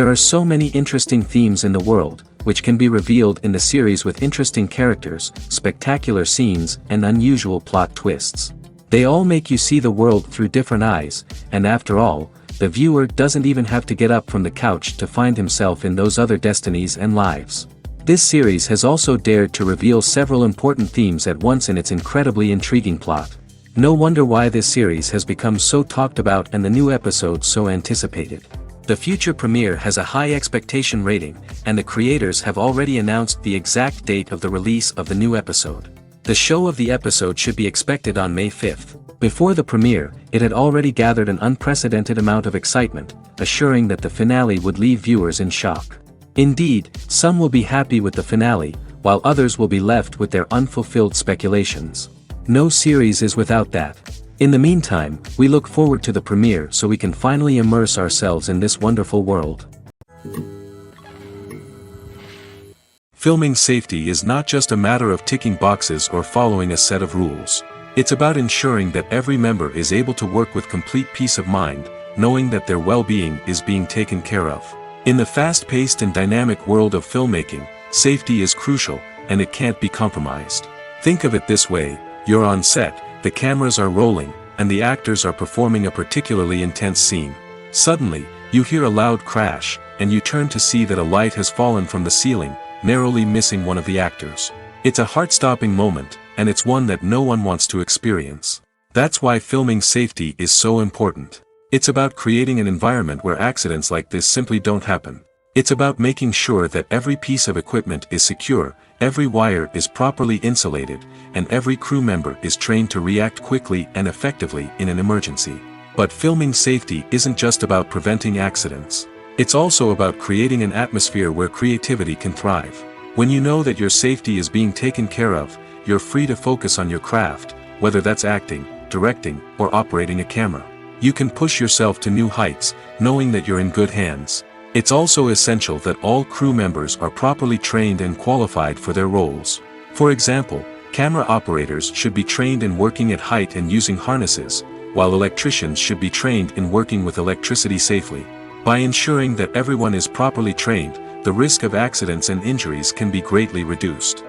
There are so many interesting themes in the world, which can be revealed in the series with interesting characters, spectacular scenes, and unusual plot twists. They all make you see the world through different eyes, and after all, the viewer doesn't even have to get up from the couch to find himself in those other destinies and lives. This series has also dared to reveal several important themes at once in its incredibly intriguing plot. No wonder why this series has become so talked about and the new episodes so anticipated. The future premiere has a high expectation rating, and the creators have already announced the exact date of the release of the new episode. The show of the episode should be expected on May 5th. Before the premiere, it had already gathered an unprecedented amount of excitement, assuring that the finale would leave viewers in shock. Indeed, some will be happy with the finale, while others will be left with their unfulfilled speculations. No series is without that. In the meantime, we look forward to the premiere so we can finally immerse ourselves in this wonderful world. Filming safety is not just a matter of ticking boxes or following a set of rules. It's about ensuring that every member is able to work with complete peace of mind, knowing that their well-being is being taken care of. In the fast-paced and dynamic world of filmmaking, safety is crucial, and it can't be compromised. Think of it this way: you're on set, the cameras are rolling, and the actors are performing a particularly intense scene. Suddenly, you hear a loud crash, and you turn to see that a light has fallen from the ceiling, narrowly missing one of the actors. It's a heart-stopping moment, and it's one that no one wants to experience. That's why filming safety is so important. It's about creating an environment where accidents like this simply don't happen. It's about making sure that every piece of equipment is secure, every wire is properly insulated, and every crew member is trained to react quickly and effectively in an emergency. But filming safety isn't just about preventing accidents. It's also about creating an atmosphere where creativity can thrive. When you know that your safety is being taken care of, you're free to focus on your craft, whether that's acting, directing, or operating a camera. You can push yourself to new heights, knowing that you're in good hands. It's also essential that all crew members are properly trained and qualified for their roles. For example, camera operators should be trained in working at height and using harnesses, while electricians should be trained in working with electricity safely. By ensuring that everyone is properly trained, the risk of accidents and injuries can be greatly reduced.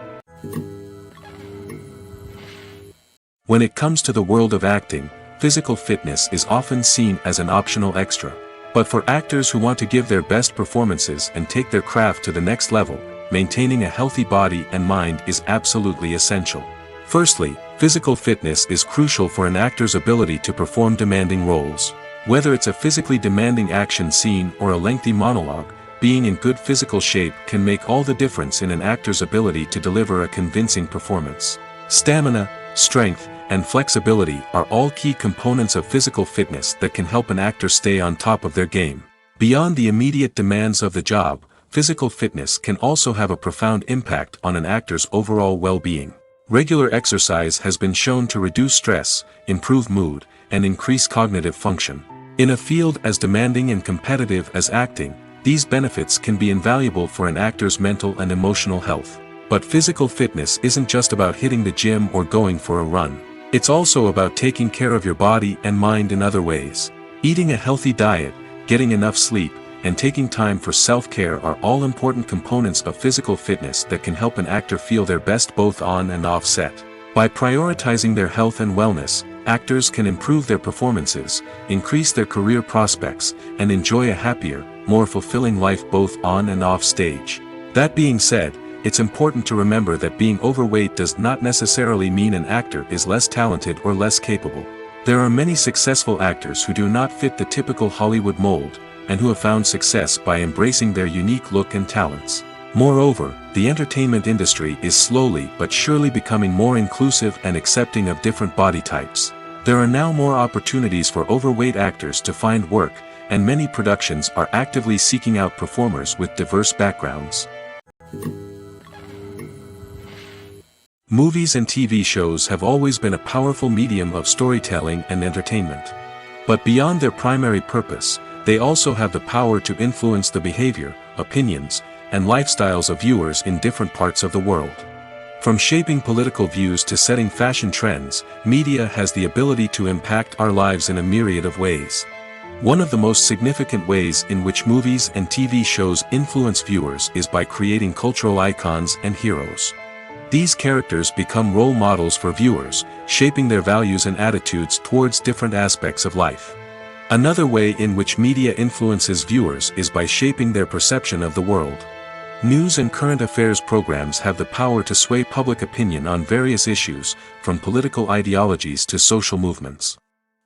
When it comes to the world of acting, physical fitness is often seen as an optional extra. But for actors who want to give their best performances and take their craft to the next level, maintaining a healthy body and mind is absolutely essential. Firstly, physical fitness is crucial for an actor's ability to perform demanding roles. Whether it's a physically demanding action scene or a lengthy monologue, being in good physical shape can make all the difference in an actor's ability to deliver a convincing performance. Stamina, strength, and flexibility are all key components of physical fitness that can help an actor stay on top of their game. Beyond the immediate demands of the job, physical fitness can also have a profound impact on an actor's overall well-being. Regular exercise has been shown to reduce stress, improve mood, and increase cognitive function. In a field as demanding and competitive as acting, these benefits can be invaluable for an actor's mental and emotional health. But physical fitness isn't just about hitting the gym or going for a run. It's also about taking care of your body and mind in other ways. Eating a healthy diet, getting enough sleep, and taking time for self-care are all important components of physical fitness that can help an actor feel their best both on and off set. By prioritizing their health and wellness, actors can improve their performances, increase their career prospects, and enjoy a happier, more fulfilling life both on and off stage. That being said, it's important to remember that being overweight does not necessarily mean an actor is less talented or less capable. There are many successful actors who do not fit the typical Hollywood mold, and who have found success by embracing their unique look and talents. Moreover, the entertainment industry is slowly but surely becoming more inclusive and accepting of different body types. There are now more opportunities for overweight actors to find work, and many productions are actively seeking out performers with diverse backgrounds. Movies and TV shows have always been a powerful medium of storytelling and entertainment. But beyond their primary purpose, they also have the power to influence the behavior, opinions, and lifestyles of viewers in different parts of the world. From shaping political views to setting fashion trends, media has the ability to impact our lives in a myriad of ways. One of the most significant ways in which movies and TV shows influence viewers is by creating cultural icons and heroes. These characters become role models for viewers, shaping their values and attitudes towards different aspects of life. Another way in which media influences viewers is by shaping their perception of the world. News and current affairs programs have the power to sway public opinion on various issues, from political ideologies to social movements.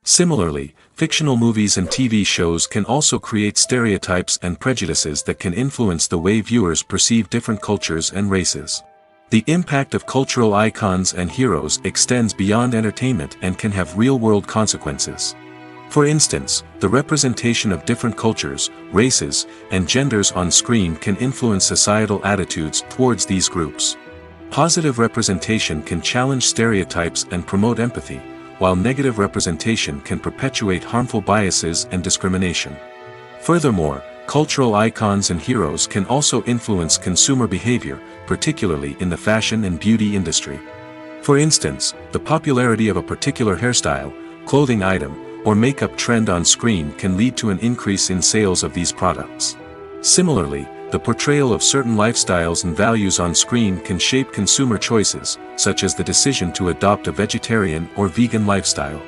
Similarly, fictional movies and TV shows can also create stereotypes and prejudices that can influence the way viewers perceive different cultures and races. The impact of cultural icons and heroes extends beyond entertainment and can have real-world consequences. For instance, the representation of different cultures, races, and genders on screen can influence societal attitudes towards these groups. Positive representation can challenge stereotypes and promote empathy, while negative representation can perpetuate harmful biases and discrimination. Furthermore, cultural icons and heroes can also influence consumer behavior, particularly in the fashion and beauty industry. For instance, the popularity of a particular hairstyle, clothing item, or makeup trend on screen can lead to an increase in sales of these products. Similarly, the portrayal of certain lifestyles and values on screen can shape consumer choices, such as the decision to adopt a vegetarian or vegan lifestyle.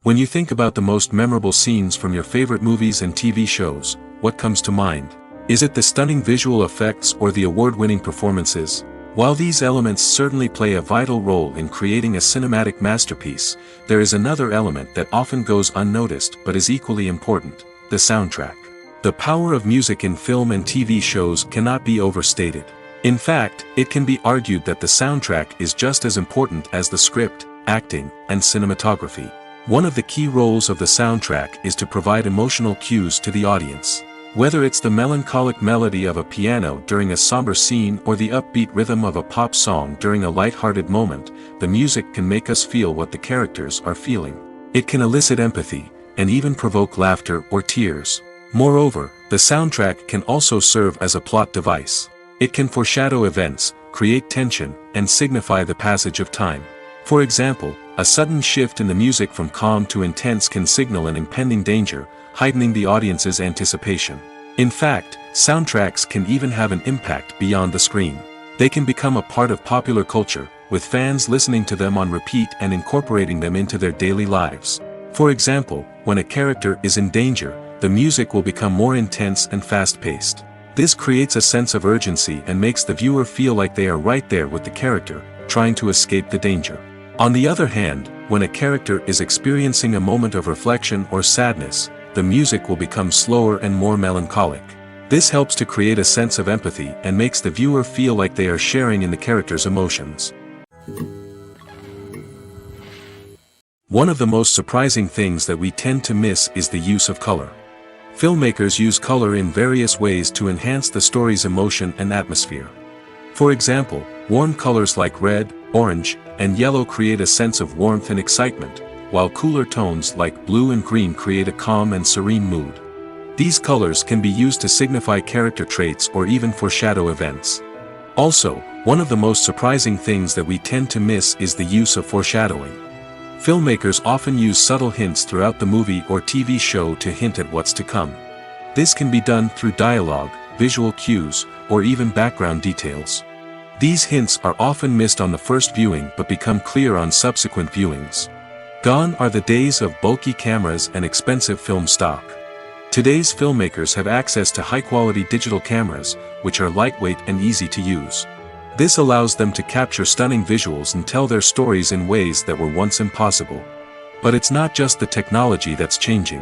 When you think about the most memorable scenes from your favorite movies and TV shows, what comes to mind? Is it the stunning visual effects or the award-winning performances? While these elements certainly play a vital role in creating a cinematic masterpiece, there is another element that often goes unnoticed but is equally important: the soundtrack. The power of music in film and TV shows cannot be overstated. In fact, it can be argued that the soundtrack is just as important as the script, acting, and cinematography. One of the key roles of the soundtrack is to provide emotional cues to the audience. Whether it's the melancholic melody of a piano during a somber scene or the upbeat rhythm of a pop song during a light-hearted moment, the music can make us feel what the characters are feeling. It can elicit empathy, and even provoke laughter or tears. Moreover, the soundtrack can also serve as a plot device. It can foreshadow events, create tension, and signify the passage of time. For example, a sudden shift in the music from calm to intense can signal an impending danger, heightening the audience's anticipation. In fact, soundtracks can even have an impact beyond the screen. They can become a part of popular culture, with fans listening to them on repeat and incorporating them into their daily lives. For example, when a character is in danger, the music will become more intense and fast-paced. This creates a sense of urgency and makes the viewer feel like they are right there with the character, trying to escape the danger. On the other hand, when a character is experiencing a moment of reflection or sadness, the music will become slower and more melancholic. This helps to create a sense of empathy and makes the viewer feel like they are sharing in the character's emotions. One of the most surprising things that we tend to miss is the use of color. Filmmakers use color in various ways to enhance the story's emotion and atmosphere. For example, warm colors like red, orange, and yellow create a sense of warmth and excitement, while cooler tones like blue and green create a calm and serene mood. These colors can be used to signify character traits or even foreshadow events. Also, one of the most surprising things that we tend to miss is the use of foreshadowing. Filmmakers often use subtle hints throughout the movie or TV show to hint at what's to come. This can be done through dialogue, visual cues, or even background details. These hints are often missed on the first viewing but become clear on subsequent viewings. Gone are the days of bulky cameras and expensive film stock. Today's filmmakers have access to high-quality digital cameras, which are lightweight and easy to use. This allows them to capture stunning visuals and tell their stories in ways that were once impossible. But it's not just the technology that's changing.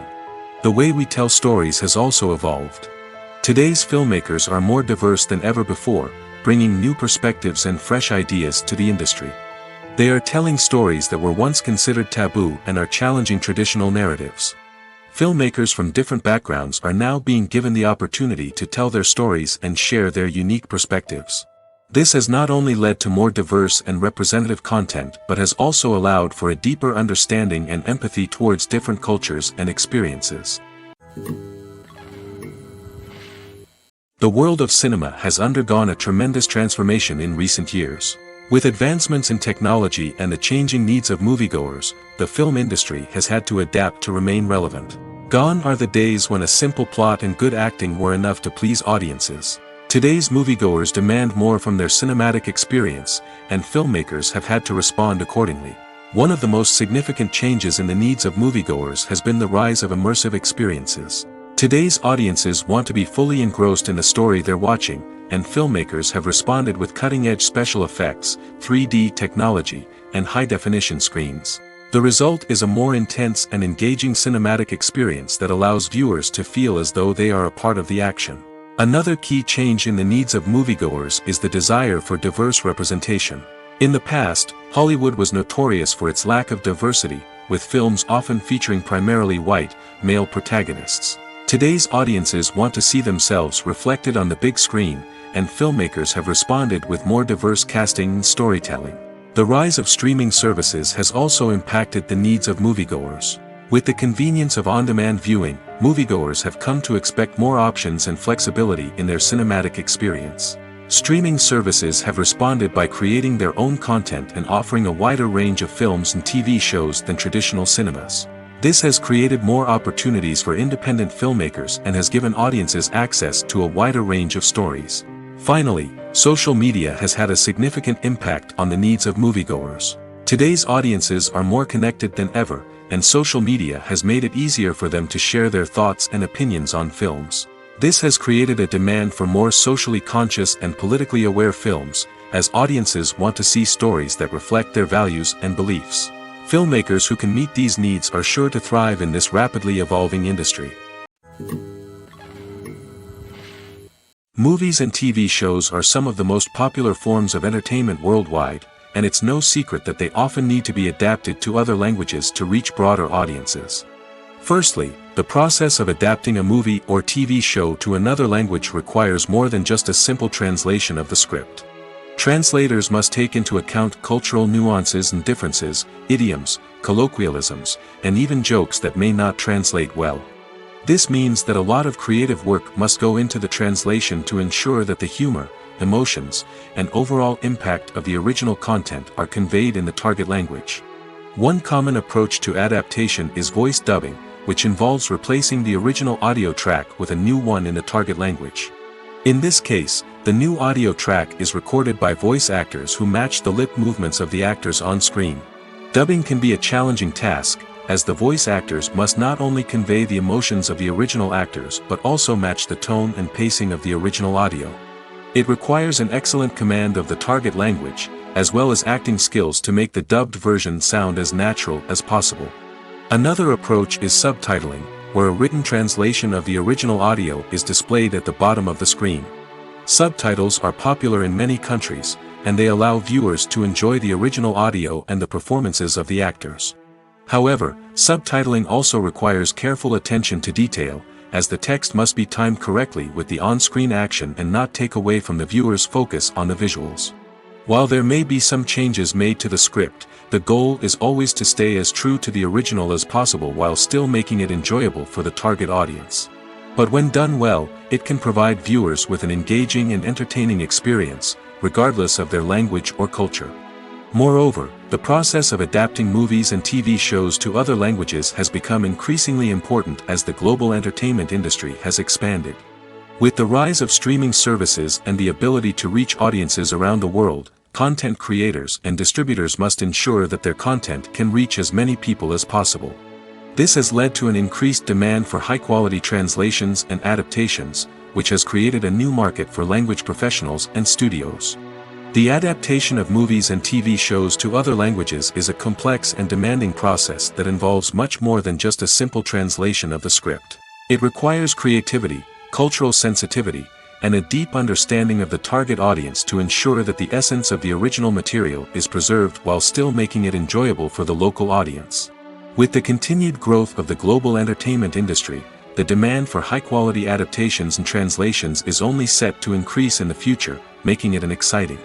The way we tell stories has also evolved. Today's filmmakers are more diverse than ever before, bringing new perspectives and fresh ideas to the industry. They are telling stories that were once considered taboo and are challenging traditional narratives. Filmmakers from different backgrounds are now being given the opportunity to tell their stories and share their unique perspectives. This has not only led to more diverse and representative content but has also allowed for a deeper understanding and empathy towards different cultures and experiences. The world of cinema has undergone a tremendous transformation in recent years. With advancements in technology and the changing needs of moviegoers, the film industry has had to adapt to remain relevant. Gone are the days when a simple plot and good acting were enough to please audiences. Today's moviegoers demand more from their cinematic experience, and filmmakers have had to respond accordingly. One of the most significant changes in the needs of moviegoers has been the rise of immersive experiences. Today's audiences want to be fully engrossed in the story they're watching, and filmmakers have responded with cutting-edge special effects, 3D technology, and high-definition screens. The result is a more intense and engaging cinematic experience that allows viewers to feel as though they are a part of the action. Another key change in the needs of moviegoers is the desire for diverse representation. In the past, Hollywood was notorious for its lack of diversity, with films often featuring primarily white, male protagonists. Today's audiences want to see themselves reflected on the big screen, and filmmakers have responded with more diverse casting and storytelling. The rise of streaming services has also impacted the needs of moviegoers. With the convenience of on-demand viewing, moviegoers have come to expect more options and flexibility in their cinematic experience. Streaming services have responded by creating their own content and offering a wider range of films and TV shows than traditional cinemas. This has created more opportunities for independent filmmakers and has given audiences access to a wider range of stories. Finally, social media has had a significant impact on the needs of moviegoers. Today's audiences are more connected than ever, and social media has made it easier for them to share their thoughts and opinions on films. This has created a demand for more socially conscious and politically aware films, as audiences want to see stories that reflect their values and beliefs. Filmmakers who can meet these needs are sure to thrive in this rapidly evolving industry. Movies and TV shows are some of the most popular forms of entertainment worldwide, and it's no secret that they often need to be adapted to other languages to reach broader audiences. Firstly, the process of adapting a movie or TV show to another language requires more than just a simple translation of the script. Translators must take into account cultural nuances and differences, idioms, colloquialisms, and even jokes that may not translate well. This means that a lot of creative work must go into the translation to ensure that the humor, emotions, and overall impact of the original content are conveyed in the target language. One common approach to adaptation is voice dubbing, which involves replacing the original audio track with a new one in the target language. In this case, the new audio track is recorded by voice actors who match the lip movements of the actors on screen. Dubbing can be a challenging task, as the voice actors must not only convey the emotions of the original actors but also match the tone and pacing of the original audio. It requires an excellent command of the target language, as well as acting skills to make the dubbed version sound as natural as possible. Another approach is subtitling, where a written translation of the original audio is displayed at the bottom of the screen. Subtitles are popular in many countries, and they allow viewers to enjoy the original audio and the performances of the actors. However, subtitling also requires careful attention to detail, as the text must be timed correctly with the on-screen action and not take away from the viewer's focus on the visuals. While there may be some changes made to the script, the goal is always to stay as true to the original as possible while still making it enjoyable for the target audience. But when done well, it can provide viewers with an engaging and entertaining experience, regardless of their language or culture. Moreover, the process of adapting movies and TV shows to other languages has become increasingly important as the global entertainment industry has expanded. With the rise of streaming services and the ability to reach audiences around the world, content creators and distributors must ensure that their content can reach as many people as possible. This has led to an increased demand for high-quality translations and adaptations, which has created a new market for language professionals and studios. The adaptation of movies and TV shows to other languages is a complex and demanding process that involves much more than just a simple translation of the script. It requires creativity, cultural sensitivity, and a deep understanding of the target audience to ensure that the essence of the original material is preserved while still making it enjoyable for the local audience. With the continued growth of the global entertainment industry, the demand for high-quality adaptations and translations is only set to increase in the future, making it an exciting.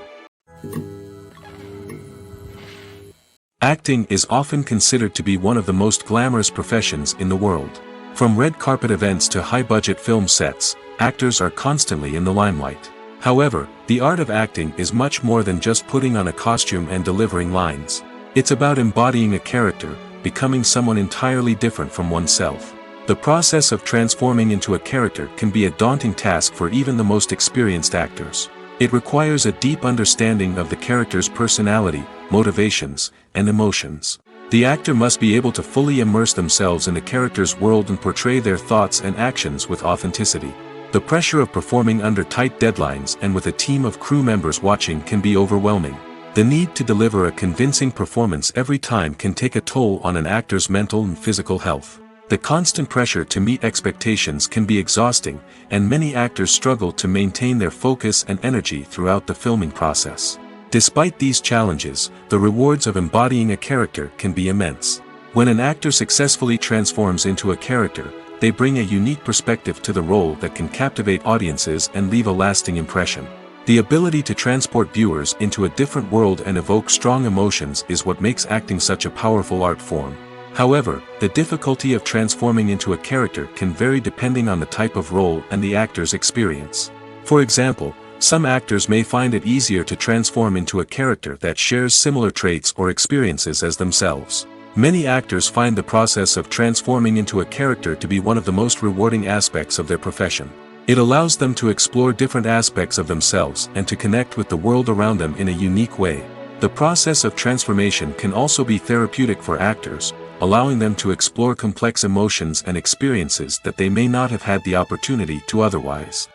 Acting is often considered to be one of the most glamorous professions in the world. From red carpet events to high-budget film sets, actors are constantly in the limelight. However, the art of acting is much more than just putting on a costume and delivering lines. It's about embodying a character, becoming someone entirely different from oneself. The process of transforming into a character can be a daunting task for even the most experienced actors. It requires a deep understanding of the character's personality, motivations, and emotions. The actor must be able to fully immerse themselves in the character's world and portray their thoughts and actions with authenticity. The pressure of performing under tight deadlines and with a team of crew members watching can be overwhelming. The need to deliver a convincing performance every time can take a toll on an actor's mental and physical health. The constant pressure to meet expectations can be exhausting, and many actors struggle to maintain their focus and energy throughout the filming process. Despite these challenges, the rewards of embodying a character can be immense. When an actor successfully transforms into a character, they bring a unique perspective to the role that can captivate audiences and leave a lasting impression. The ability to transport viewers into a different world and evoke strong emotions is what makes acting such a powerful art form. However, the difficulty of transforming into a character can vary depending on the type of role and the actor's experience. For example, some actors may find it easier to transform into a character that shares similar traits or experiences as themselves. Many actors find the process of transforming into a character to be one of the most rewarding aspects of their profession. It allows them to explore different aspects of themselves and to connect with the world around them in a unique way. The process of transformation can also be therapeutic for actors, allowing them to explore complex emotions and experiences that they may not have had the opportunity to otherwise.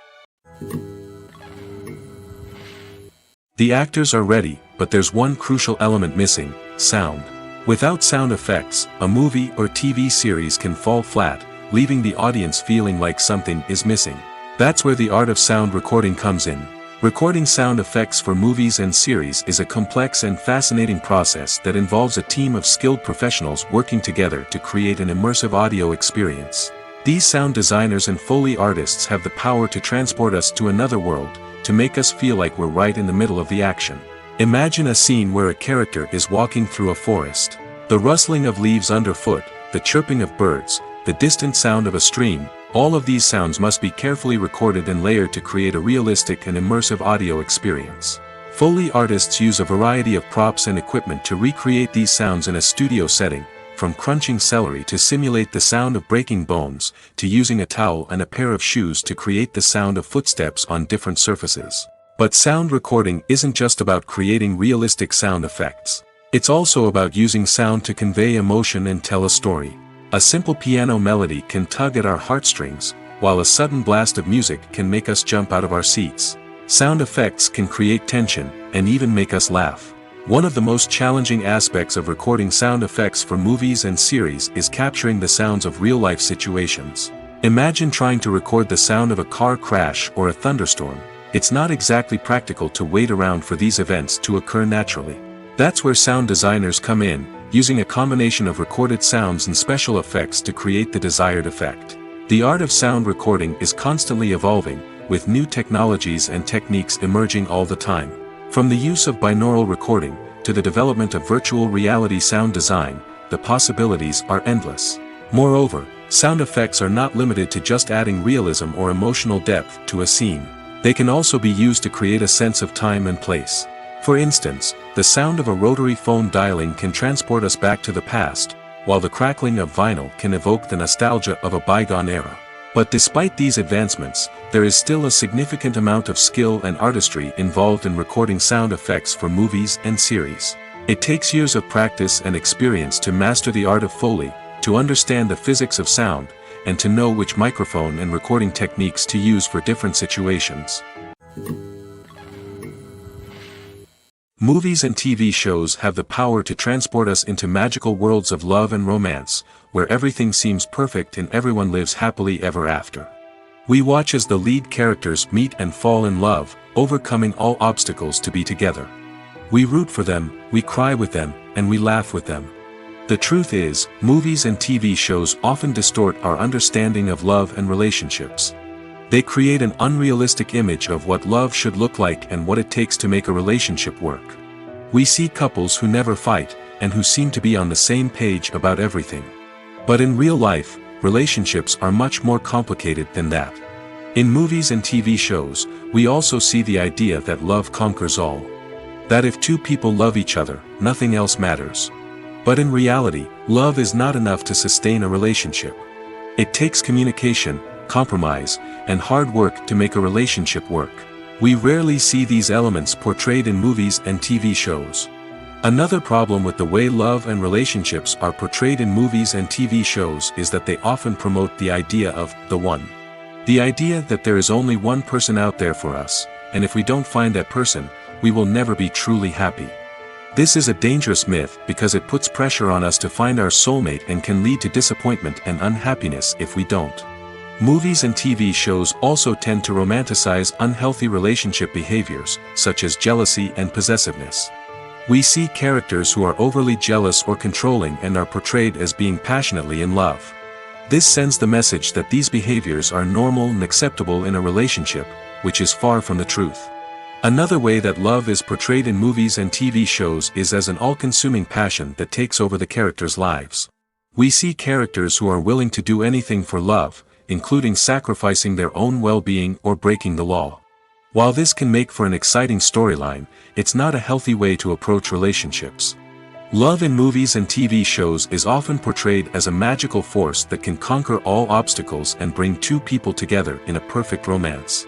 The actors are ready, but there's one crucial element missing: sound. Without sound effects, a movie or TV series can fall flat, leaving the audience feeling like something is missing. That's where the art of sound recording comes in. Recording sound effects for movies and series is a complex and fascinating process that involves a team of skilled professionals working together to create an immersive audio experience. These sound designers and Foley artists have the power to transport us to another world, to make us feel like we're right in the middle of the action. Imagine a scene where a character is walking through a forest. The rustling of leaves underfoot, the chirping of birds, the distant sound of a stream, all of these sounds must be carefully recorded and layered to create a realistic and immersive audio experience. Foley artists use a variety of props and equipment to recreate these sounds in a studio setting, from crunching celery to simulate the sound of breaking bones, to using a towel and a pair of shoes to create the sound of footsteps on different surfaces. But sound recording isn't just about creating realistic sound effects. It's also about using sound to convey emotion and tell a story. A simple piano melody can tug at our heartstrings, while a sudden blast of music can make us jump out of our seats. Sound effects can create tension, and even make us laugh. One of the most challenging aspects of recording sound effects for movies and series is capturing the sounds of real-life situations. Imagine trying to record the sound of a car crash or a thunderstorm. It's not exactly practical to wait around for these events to occur naturally. That's where sound designers come in, using a combination of recorded sounds and special effects to create the desired effect. The art of sound recording is constantly evolving, with new technologies and techniques emerging all the time. From the use of binaural recording, to the development of virtual reality sound design, the possibilities are endless. Moreover, sound effects are not limited to just adding realism or emotional depth to a scene. They can also be used to create a sense of time and place. For instance, the sound of a rotary phone dialing can transport us back to the past, while the crackling of vinyl can evoke the nostalgia of a bygone era. But despite these advancements, there is still a significant amount of skill and artistry involved in recording sound effects for movies and series. It takes years of practice and experience to master the art of Foley, to understand the physics of sound, and to know which microphone and recording techniques to use for different situations. Movies and TV shows have the power to transport us into magical worlds of love and romance, where everything seems perfect and everyone lives happily ever after. We watch as the lead characters meet and fall in love, overcoming all obstacles to be together. We root for them, we cry with them, and we laugh with them. The truth is, movies and TV shows often distort our understanding of love and relationships. They create an unrealistic image of what love should look like and what it takes to make a relationship work. We see couples who never fight, and who seem to be on the same page about everything. But in real life, relationships are much more complicated than that. In movies and TV shows, we also see the idea that love conquers all. That if two people love each other, nothing else matters. But in reality, love is not enough to sustain a relationship. It takes communication, compromise, and hard work to make a relationship work. We rarely see these elements portrayed in movies and TV shows. Another problem with the way love and relationships are portrayed in movies and TV shows is that they often promote the idea of the one. The idea that there is only one person out there for us, and if we don't find that person, we will never be truly happy. This is a dangerous myth because it puts pressure on us to find our soulmate and can lead to disappointment and unhappiness if we don't. Movies and TV shows also tend to romanticize unhealthy relationship behaviors, such as jealousy and possessiveness. We see characters who are overly jealous or controlling and are portrayed as being passionately in love. This sends the message that these behaviors are normal and acceptable in a relationship, which is far from the truth. Another way that love is portrayed in movies and TV shows is as an all-consuming passion that takes over the characters' lives. We see characters who are willing to do anything for love, including sacrificing their own well-being or breaking the law. While this can make for an exciting storyline, it's not a healthy way to approach relationships. Love in movies and TV shows is often portrayed as a magical force that can conquer all obstacles and bring two people together in a perfect romance.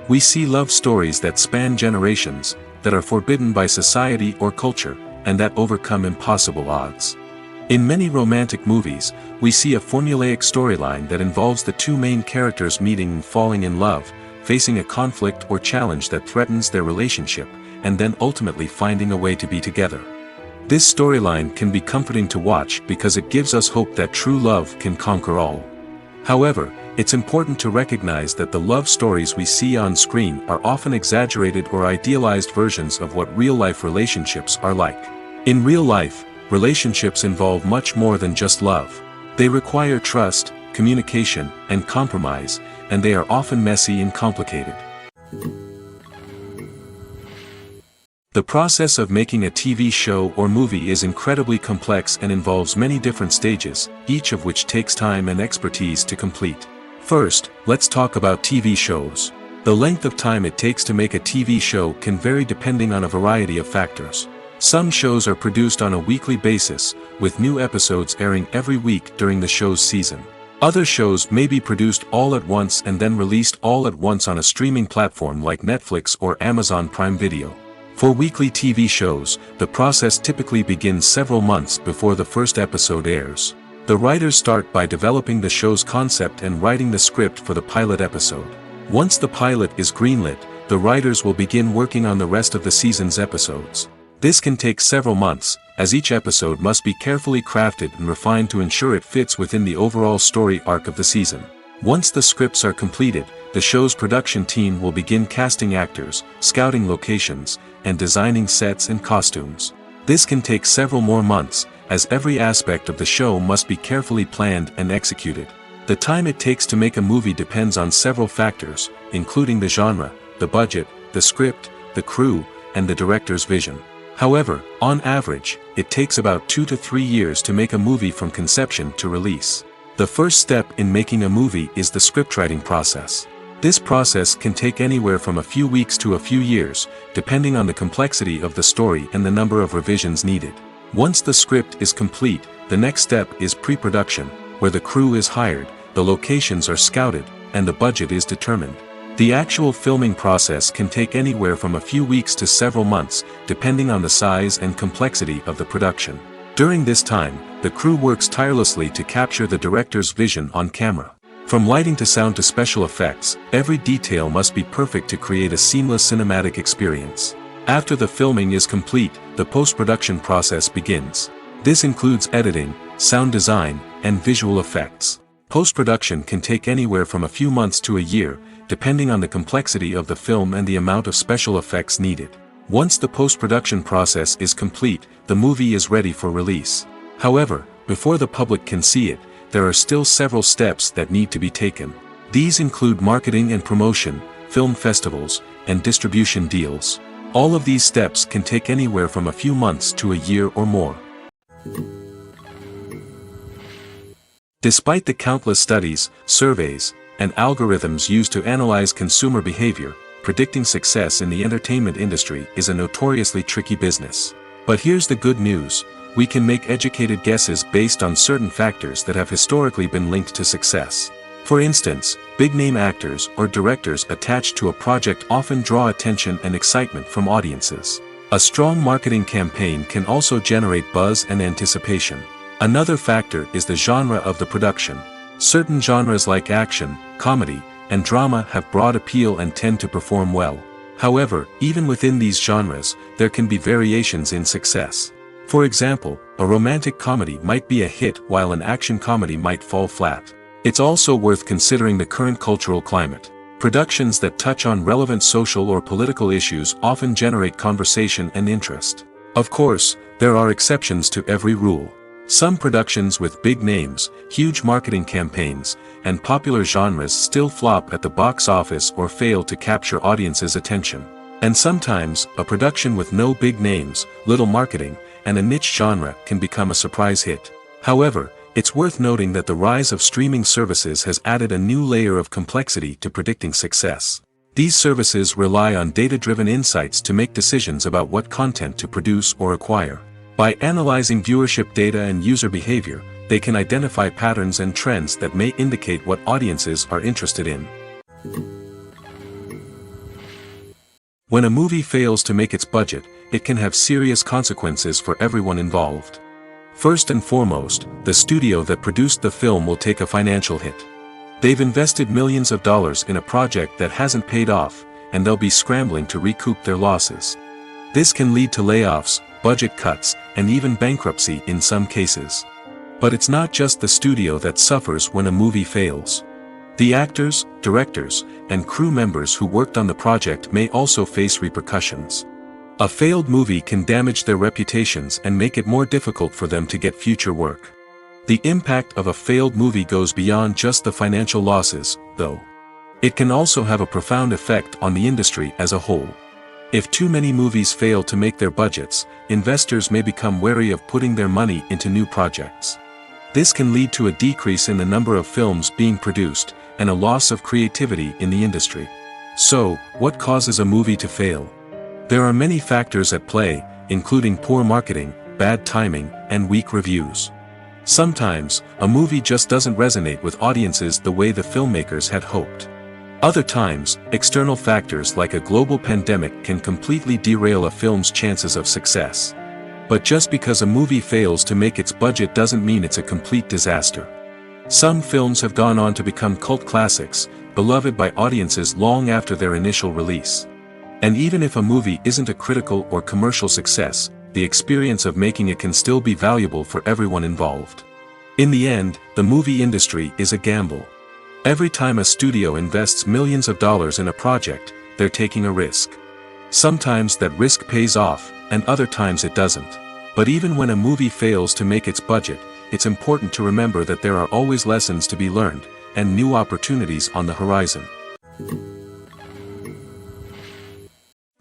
We see love stories that span generations, that are forbidden by society or culture, and that overcome impossible odds. In many romantic movies, we see a formulaic storyline that involves the two main characters meeting and falling in love, facing a conflict or challenge that threatens their relationship, and then ultimately finding a way to be together. This storyline can be comforting to watch because it gives us hope that true love can conquer all. However, it's important to recognize that the love stories we see on screen are often exaggerated or idealized versions of what real-life relationships are like. In real life, relationships involve much more than just love. They require trust, communication, and compromise, and they are often messy and complicated. The process of making a TV show or movie is incredibly complex and involves many different stages, each of which takes time and expertise to complete. First, let's talk about TV shows. The length of time it takes to make a TV show can vary depending on a variety of factors. Some shows are produced on a weekly basis, with new episodes airing every week during the show's season. Other shows may be produced all at once and then released all at once on a streaming platform like Netflix or Amazon Prime Video. For weekly TV shows, the process typically begins several months before the first episode airs. The writers start by developing the show's concept and writing the script for the pilot episode. Once the pilot is greenlit, the writers will begin working on the rest of the season's episodes. This can take several months, as each episode must be carefully crafted and refined to ensure it fits within the overall story arc of the season. Once the scripts are completed, the show's production team will begin casting actors, scouting locations, and designing sets and costumes. This can take several more months, as every aspect of the show must be carefully planned and executed. The time it takes to make a movie depends on several factors, including the genre, the budget, the script, the crew, and the director's vision. However, on average, it takes about 2 to 3 years to make a movie from conception to release. The first step in making a movie is the scriptwriting process. This process can take anywhere from a few weeks to a few years, depending on the complexity of the story and the number of revisions needed. Once the script is complete, the next step is pre-production, where the crew is hired, the locations are scouted, and the budget is determined. The actual filming process can take anywhere from a few weeks to several months, depending on the size and complexity of the production. During this time, the crew works tirelessly to capture the director's vision on camera. From lighting to sound to special effects, every detail must be perfect to create a seamless cinematic experience. After the filming is complete, the post-production process begins. This includes editing, sound design, and visual effects. Post-production can take anywhere from a few months to a year, depending on the complexity of the film and the amount of special effects needed. Once the post-production process is complete, the movie is ready for release. However, before the public can see it, there are still several steps that need to be taken. These include marketing and promotion, film festivals, and distribution deals. All of these steps can take anywhere from a few months to a year or more. Despite the countless studies, surveys, and algorithms used to analyze consumer behavior, predicting success in the entertainment industry is a notoriously tricky business. But here's the good news: we can make educated guesses based on certain factors that have historically been linked to success. For instance, big-name actors or directors attached to a project often draw attention and excitement from audiences. A strong marketing campaign can also generate buzz and anticipation. Another factor is the genre of the production. Certain genres like action, comedy, and drama have broad appeal and tend to perform well. However, even within these genres, there can be variations in success. For example, a romantic comedy might be a hit while an action comedy might fall flat. It's also worth considering the current cultural climate. Productions that touch on relevant social or political issues often generate conversation and interest. Of course, there are exceptions to every rule. Some productions with big names, huge marketing campaigns, and popular genres still flop at the box office or fail to capture audiences' attention. And sometimes, a production with no big names, little marketing, and a niche genre can become a surprise hit. However, it's worth noting that the rise of streaming services has added a new layer of complexity to predicting success. These services rely on data-driven insights to make decisions about what content to produce or acquire. By analyzing viewership data and user behavior, they can identify patterns and trends that may indicate what audiences are interested in. When a movie fails to make its budget, it can have serious consequences for everyone involved. First and foremost, the studio that produced the film will take a financial hit. They've invested millions of dollars in a project that hasn't paid off, and they'll be scrambling to recoup their losses. This can lead to layoffs, budget cuts, and even bankruptcy in some cases. But it's not just the studio that suffers when a movie fails. The actors, directors, and crew members who worked on the project may also face repercussions. A failed movie can damage their reputations and make it more difficult for them to get future work. The impact of a failed movie goes beyond just the financial losses, though. It can also have a profound effect on the industry as a whole. If too many movies fail to make their budgets, investors may become wary of putting their money into new projects. This can lead to a decrease in the number of films being produced, and a loss of creativity in the industry. So, what causes a movie to fail? There are many factors at play, including poor marketing, bad timing, and weak reviews. Sometimes, a movie just doesn't resonate with audiences the way the filmmakers had hoped. Other times, external factors like a global pandemic can completely derail a film's chances of success. But just because a movie fails to make its budget doesn't mean it's a complete disaster. Some films have gone on to become cult classics, beloved by audiences long after their initial release. And even if a movie isn't a critical or commercial success, the experience of making it can still be valuable for everyone involved. In the end, the movie industry is a gamble. Every time a studio invests millions of dollars in a project, they're taking a risk. Sometimes that risk pays off, and other times it doesn't. But even when a movie fails to make its budget, it's important to remember that there are always lessons to be learned, and new opportunities on the horizon.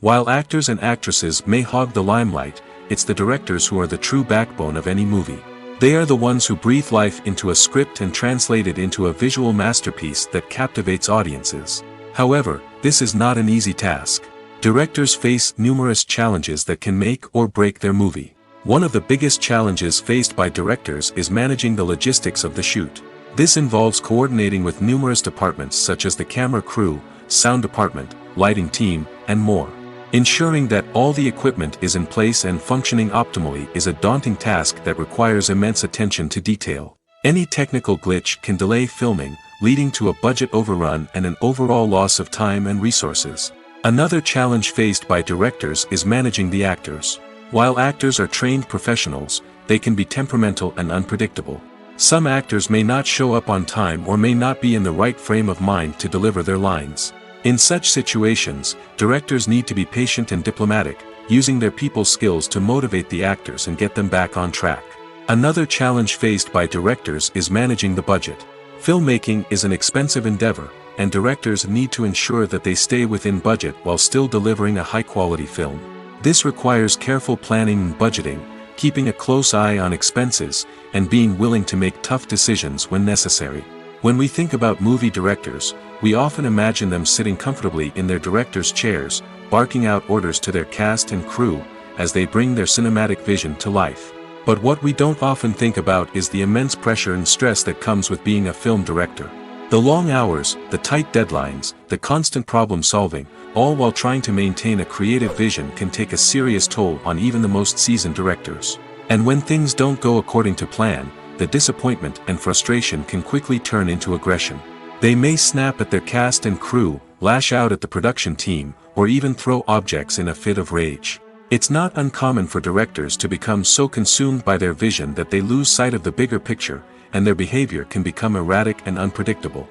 While actors and actresses may hog the limelight, it's the directors who are the true backbone of any movie. They are the ones who breathe life into a script and translate it into a visual masterpiece that captivates audiences. However, this is not an easy task. Directors face numerous challenges that can make or break their movie. One of the biggest challenges faced by directors is managing the logistics of the shoot. This involves coordinating with numerous departments such as the camera crew, sound department, lighting team, and more. Ensuring that all the equipment is in place and functioning optimally is a daunting task that requires immense attention to detail. Any technical glitch can delay filming, leading to a budget overrun and an overall loss of time and resources. Another challenge faced by directors is managing the actors. While actors are trained professionals, they can be temperamental and unpredictable. Some actors may not show up on time or may not be in the right frame of mind to deliver their lines. In such situations, directors need to be patient and diplomatic, using their people skills to motivate the actors and get them back on track. Another challenge faced by directors is managing the budget. Filmmaking is an expensive endeavor, and directors need to ensure that they stay within budget while still delivering a high-quality film. This requires careful planning and budgeting, keeping a close eye on expenses, and being willing to make tough decisions when necessary. When we think about movie directors, we often imagine them sitting comfortably in their director's chairs, barking out orders to their cast and crew, as they bring their cinematic vision to life. But what we don't often think about is the immense pressure and stress that comes with being a film director. The long hours, the tight deadlines, the constant problem solving, all while trying to maintain a creative vision can take a serious toll on even the most seasoned directors. And when things don't go according to plan, the disappointment and frustration can quickly turn into aggression. They may snap at their cast and crew, lash out at the production team, or even throw objects in a fit of rage. It's not uncommon for directors to become so consumed by their vision that they lose sight of the bigger picture, and their behavior can become erratic and unpredictable.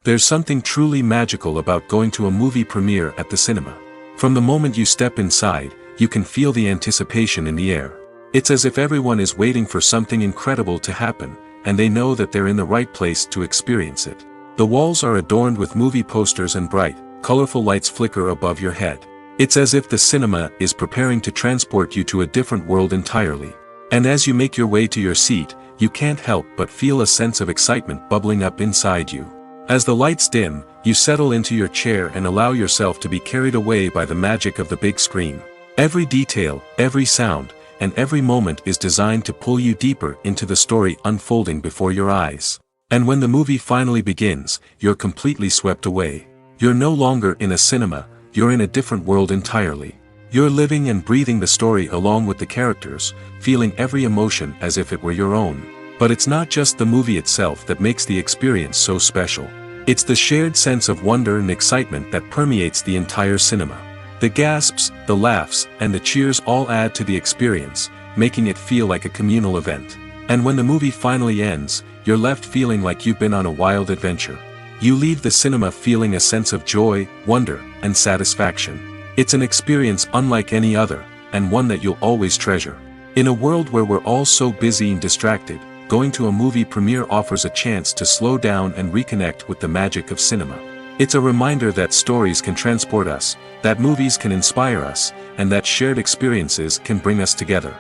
There's something truly magical about going to a movie premiere at the cinema. From the moment you step inside, you can feel the anticipation in the air. It's as if everyone is waiting for something incredible to happen, and they know that they're in the right place to experience it. The walls are adorned with movie posters and bright, colorful lights flicker above your head. It's as if the cinema is preparing to transport you to a different world entirely. And as you make your way to your seat, you can't help but feel a sense of excitement bubbling up inside you. As the lights dim, you settle into your chair and allow yourself to be carried away by the magic of the big screen. Every detail, every sound, and every moment is designed to pull you deeper into the story unfolding before your eyes. And when the movie finally begins, you're completely swept away. You're no longer in a cinema, you're in a different world entirely. You're living and breathing the story along with the characters, feeling every emotion as if it were your own. But it's not just the movie itself that makes the experience so special. It's the shared sense of wonder and excitement that permeates the entire cinema. The gasps, the laughs, and the cheers all add to the experience, making it feel like a communal event. And when the movie finally ends, you're left feeling like you've been on a wild adventure. You leave the cinema feeling a sense of joy, wonder, and satisfaction. It's an experience unlike any other, and one that you'll always treasure. In a world where we're all so busy and distracted, going to a movie premiere offers a chance to slow down and reconnect with the magic of cinema. It's a reminder that stories can transport us, that movies can inspire us, and that shared experiences can bring us together.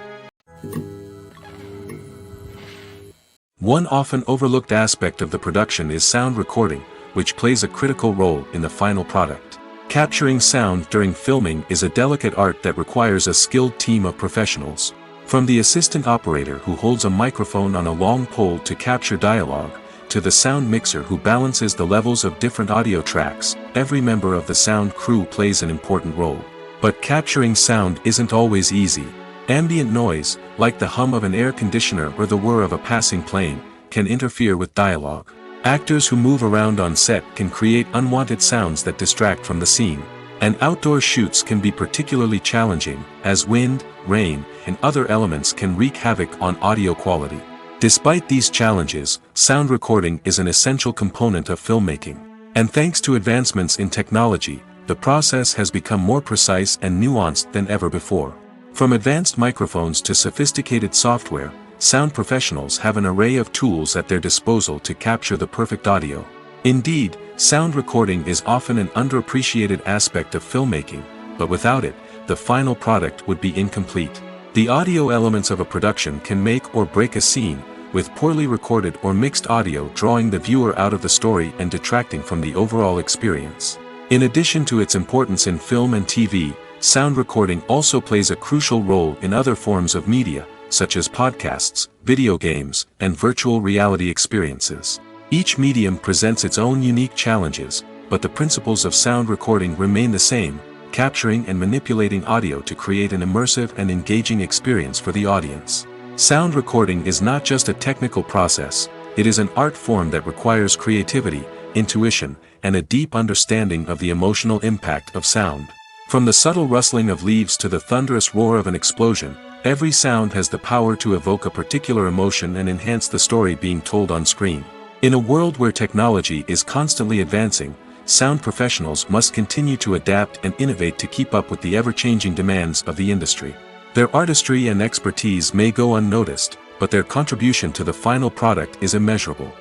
One often overlooked aspect of the production is sound recording, which plays a critical role in the final product. Capturing sound during filming is a delicate art that requires a skilled team of professionals. From the assistant operator who holds a microphone on a long pole to capture dialogue, to the sound mixer who balances the levels of different audio tracks, every member of the sound crew plays an important role. But capturing sound isn't always easy. Ambient noise, like the hum of an air conditioner or the whir of a passing plane, can interfere with dialogue. Actors who move around on set can create unwanted sounds that distract from the scene. And outdoor shoots can be particularly challenging, as wind, rain, and other elements can wreak havoc on audio quality. Despite these challenges, sound recording is an essential component of filmmaking. And thanks to advancements in technology, the process has become more precise and nuanced than ever before. From advanced microphones to sophisticated software, sound professionals have an array of tools at their disposal to capture the perfect audio. Indeed, sound recording is often an underappreciated aspect of filmmaking, but without it, the final product would be incomplete. The audio elements of a production can make or break a scene, with poorly recorded or mixed audio drawing the viewer out of the story and detracting from the overall experience. In addition to its importance in film and TV, sound recording also plays a crucial role in other forms of media, such as podcasts, video games, and virtual reality experiences. Each medium presents its own unique challenges, but the principles of sound recording remain the same, capturing and manipulating audio to create an immersive and engaging experience for the audience. Sound recording is not just a technical process, it is an art form that requires creativity, intuition, and a deep understanding of the emotional impact of sound. From the subtle rustling of leaves to the thunderous roar of an explosion, every sound has the power to evoke a particular emotion and enhance the story being told on screen. In a world where technology is constantly advancing, sound professionals must continue to adapt and innovate to keep up with the ever-changing demands of the industry. Their artistry and expertise may go unnoticed, but their contribution to the final product is immeasurable.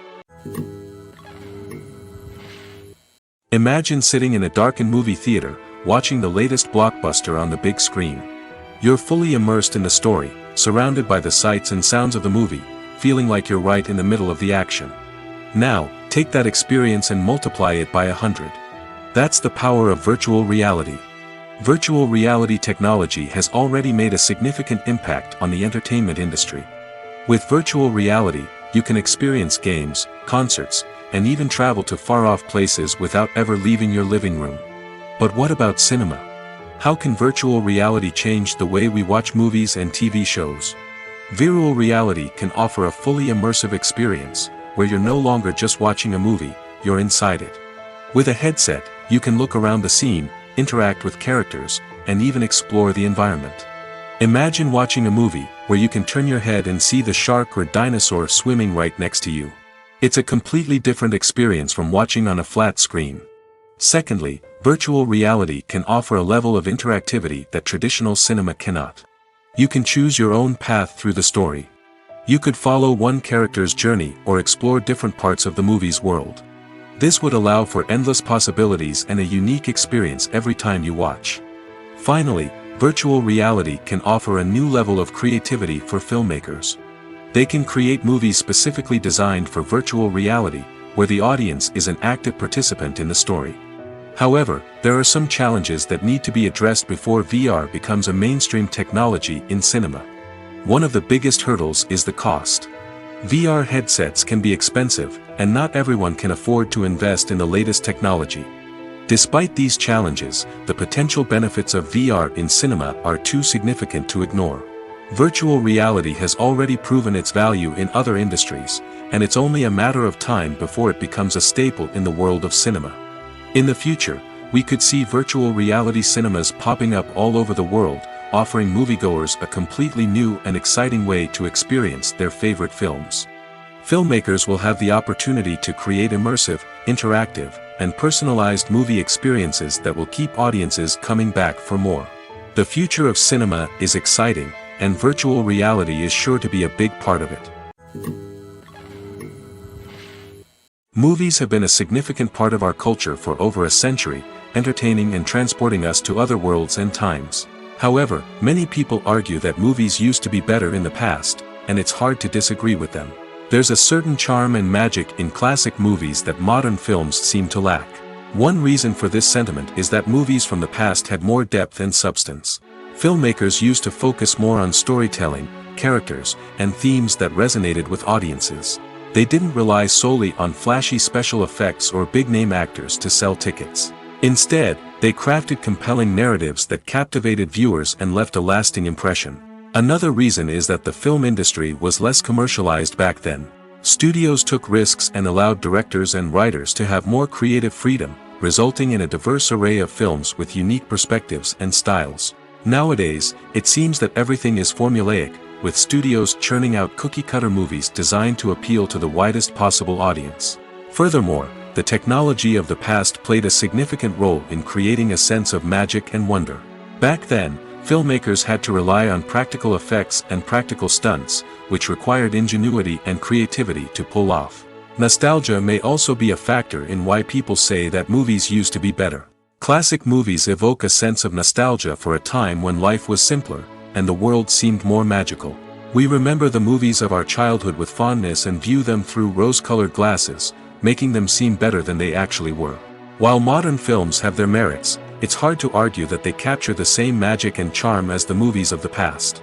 Imagine sitting in a darkened movie theater, watching the latest blockbuster on the big screen. You're fully immersed in the story, surrounded by the sights and sounds of the movie, feeling like you're right in the middle of the action. Now, take that experience and multiply it by 100. That's the power of virtual reality. Virtual reality technology has already made a significant impact on the entertainment industry. With virtual reality, you can experience games, concerts, and even travel to far-off places without ever leaving your living room. But what about cinema? How can virtual reality change the way we watch movies and TV shows? Virtual reality can offer a fully immersive experience, where you're no longer just watching a movie, you're inside it. With a headset, you can look around the scene, interact with characters, and even explore the environment. Imagine watching a movie where you can turn your head and see the shark or dinosaur swimming right next to you. It's a completely different experience from watching on a flat screen. Secondly, virtual reality can offer a level of interactivity that traditional cinema cannot. You can choose your own path through the story. You could follow one character's journey or explore different parts of the movie's world. This would allow for endless possibilities and a unique experience every time you watch. Finally, virtual reality can offer a new level of creativity for filmmakers. They can create movies specifically designed for virtual reality, where the audience is an active participant in the story. However, there are some challenges that need to be addressed before VR becomes a mainstream technology in cinema. One of the biggest hurdles is the cost. VR headsets can be expensive, and not everyone can afford to invest in the latest technology. Despite these challenges, the potential benefits of VR in cinema are too significant to ignore. Virtual reality has already proven its value in other industries, and it's only a matter of time before it becomes a staple in the world of cinema. In the future, we could see virtual reality cinemas popping up all over the world, offering moviegoers a completely new and exciting way to experience their favorite films. Filmmakers will have the opportunity to create immersive, interactive, and personalized movie experiences that will keep audiences coming back for more. The future of cinema is exciting, and virtual reality is sure to be a big part of it. Movies have been a significant part of our culture for over a century, entertaining and transporting us to other worlds and times. However, many people argue that movies used to be better in the past, and it's hard to disagree with them. There's a certain charm and magic in classic movies that modern films seem to lack. One reason for this sentiment is that movies from the past had more depth and substance. Filmmakers used to focus more on storytelling, characters, and themes that resonated with audiences. They didn't rely solely on flashy special effects or big-name actors to sell tickets. Instead, they crafted compelling narratives that captivated viewers and left a lasting impression. Another reason is that the film industry was less commercialized back then. Studios took risks and allowed directors and writers to have more creative freedom, resulting in a diverse array of films with unique perspectives and styles. Nowadays, it seems that everything is formulaic, with studios churning out cookie-cutter movies designed to appeal to the widest possible audience. Furthermore, the technology of the past played a significant role in creating a sense of magic and wonder. Back then, filmmakers had to rely on practical effects and practical stunts, which required ingenuity and creativity to pull off. Nostalgia may also be a factor in why people say that movies used to be better. Classic movies evoke a sense of nostalgia for a time when life was simpler, and the world seemed more magical. We remember the movies of our childhood with fondness and view them through rose-colored glasses, making them seem better than they actually were. While modern films have their merits, it's hard to argue that they capture the same magic and charm as the movies of the past.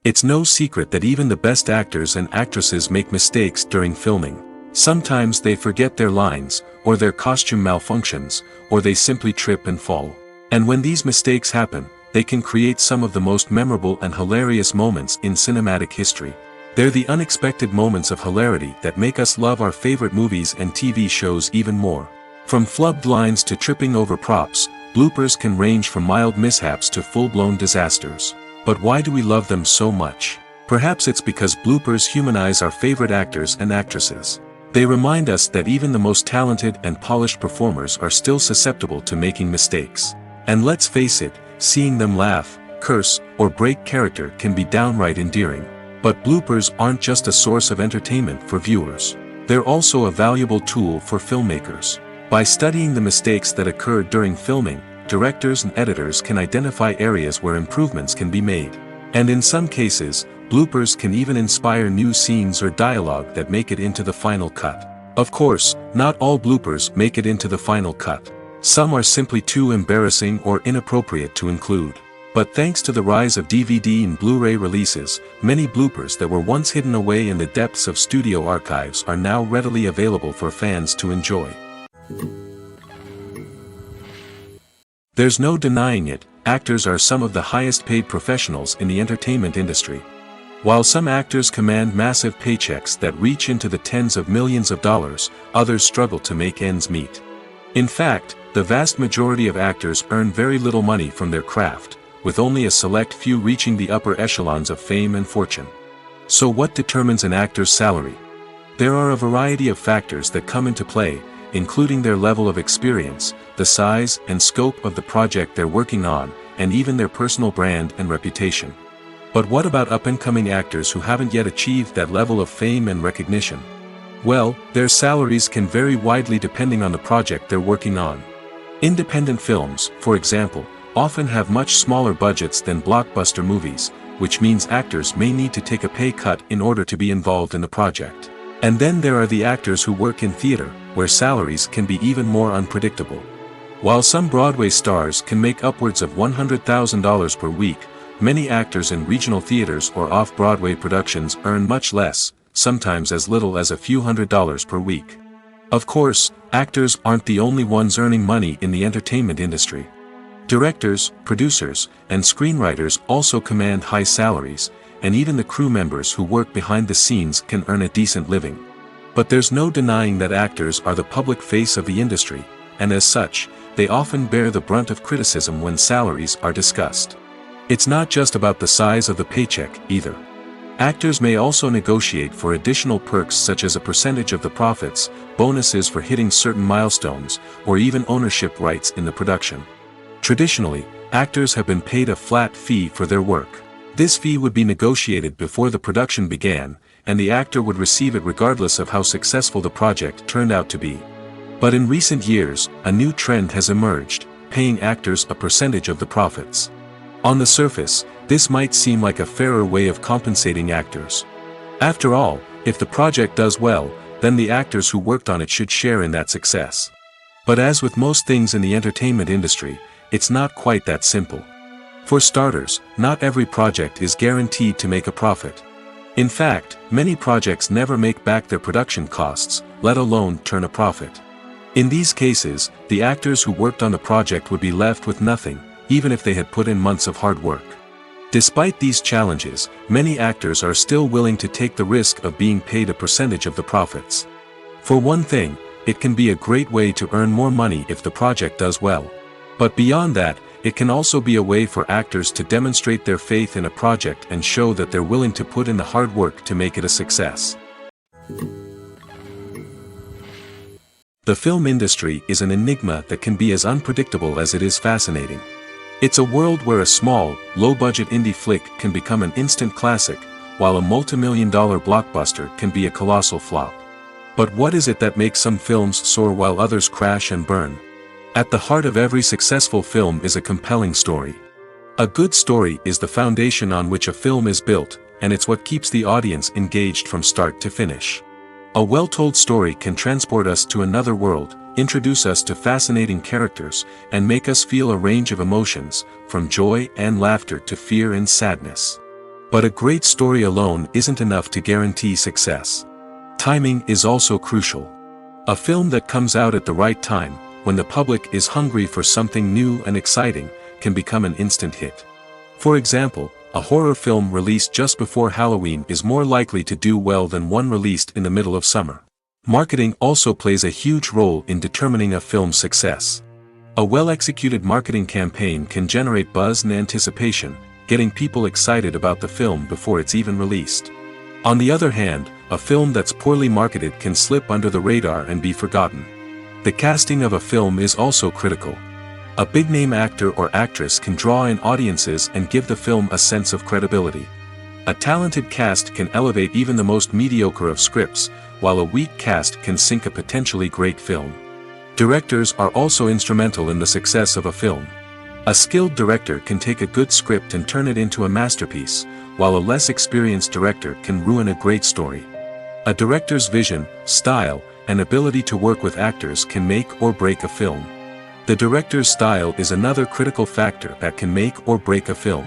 It's no secret that even the best actors and actresses make mistakes during filming. Sometimes they forget their lines, or their costume malfunctions, or they simply trip and fall. And when these mistakes happen, they can create some of the most memorable and hilarious moments in cinematic history. They're the unexpected moments of hilarity that make us love our favorite movies and TV shows even more. From flubbed lines to tripping over props, bloopers can range from mild mishaps to full-blown disasters. But why do we love them so much? Perhaps it's because bloopers humanize our favorite actors and actresses. They remind us that even the most talented and polished performers are still susceptible to making mistakes. And let's face it, seeing them laugh, curse, or break character can be downright endearing. But bloopers aren't just a source of entertainment for viewers. They're also a valuable tool for filmmakers. By studying the mistakes that occurred during filming, directors and editors can identify areas where improvements can be made. And in some cases, bloopers can even inspire new scenes or dialogue that make it into the final cut. Of course, not all bloopers make it into the final cut. Some are simply too embarrassing or inappropriate to include. But thanks to the rise of DVD and Blu-ray releases, many bloopers that were once hidden away in the depths of studio archives are now readily available for fans to enjoy. There's no denying it, actors are some of the highest paid professionals in the entertainment industry. While some actors command massive paychecks that reach into the tens of millions of dollars, others struggle to make ends meet. In fact, the vast majority of actors earn very little money from their craft, with only a select few reaching the upper echelons of fame and fortune. So what determines an actor's salary? There are a variety of factors that come into play, including their level of experience, the size and scope of the project they're working on, and even their personal brand and reputation. But what about up-and-coming actors who haven't yet achieved that level of fame and recognition? Well, their salaries can vary widely depending on the project they're working on. Independent films, for example, often have much smaller budgets than blockbuster movies, which means actors may need to take a pay cut in order to be involved in the project. And then there are the actors who work in theater, where salaries can be even more unpredictable. While some Broadway stars can make upwards of $100,000 per week, many actors in regional theaters or off-Broadway productions earn much less, sometimes as little as a few $100s per week. Of course, actors aren't the only ones earning money in the entertainment industry. Directors, producers, and screenwriters also command high salaries, and even the crew members who work behind the scenes can earn a decent living. But there's no denying that actors are the public face of the industry, and as such, they often bear the brunt of criticism when salaries are discussed. It's not just about the size of the paycheck, either. Actors may also negotiate for additional perks such as a percentage of the profits, bonuses for hitting certain milestones, or even ownership rights in the production. Traditionally, actors have been paid a flat fee for their work. This fee would be negotiated before the production began, and the actor would receive it regardless of how successful the project turned out to be. But in recent years, a new trend has emerged, paying actors a percentage of the profits. On the surface, this might seem like a fairer way of compensating actors. After all, if the project does well, then the actors who worked on it should share in that success. But as with most things in the entertainment industry, it's not quite that simple. For starters, not every project is guaranteed to make a profit. In fact, many projects never make back their production costs, let alone turn a profit. In these cases, the actors who worked on the project would be left with nothing, even if they had put in months of hard work. Despite these challenges, many actors are still willing to take the risk of being paid a percentage of the profits. For one thing, it can be a great way to earn more money if the project does well. But beyond that, it can also be a way for actors to demonstrate their faith in a project and show that they're willing to put in the hard work to make it a success. The film industry is an enigma that can be as unpredictable as it is fascinating. It's a world where a small, low-budget indie flick can become an instant classic, while a multi-million-dollar blockbuster can be a colossal flop. But what is it that makes some films soar while others crash and burn? At the heart of every successful film is a compelling story. A good story is the foundation on which a film is built, and it's what keeps the audience engaged from start to finish. A well-told story can transport us to another world, introduce us to fascinating characters, and make us feel a range of emotions, from joy and laughter to fear and sadness. But a great story alone isn't enough to guarantee success. Timing is also crucial. A film that comes out at the right time, when the public is hungry for something new and exciting, can become an instant hit. For example, a horror film released just before Halloween is more likely to do well than one released in the middle of summer. Marketing also plays a huge role in determining a film's success. A well-executed marketing campaign can generate buzz and anticipation, getting people excited about the film before it's even released. On the other hand, a film that's poorly marketed can slip under the radar and be forgotten. The casting of a film is also critical. A big-name actor or actress can draw in audiences and give the film a sense of credibility. A talented cast can elevate even the most mediocre of scripts, while a weak cast can sink a potentially great film. Directors are also instrumental in the success of a film. A skilled director can take a good script and turn it into a masterpiece, while a less experienced director can ruin a great story. A director's vision, style, and ability to work with actors can make or break a film. The director's style is another critical factor that can make or break a film.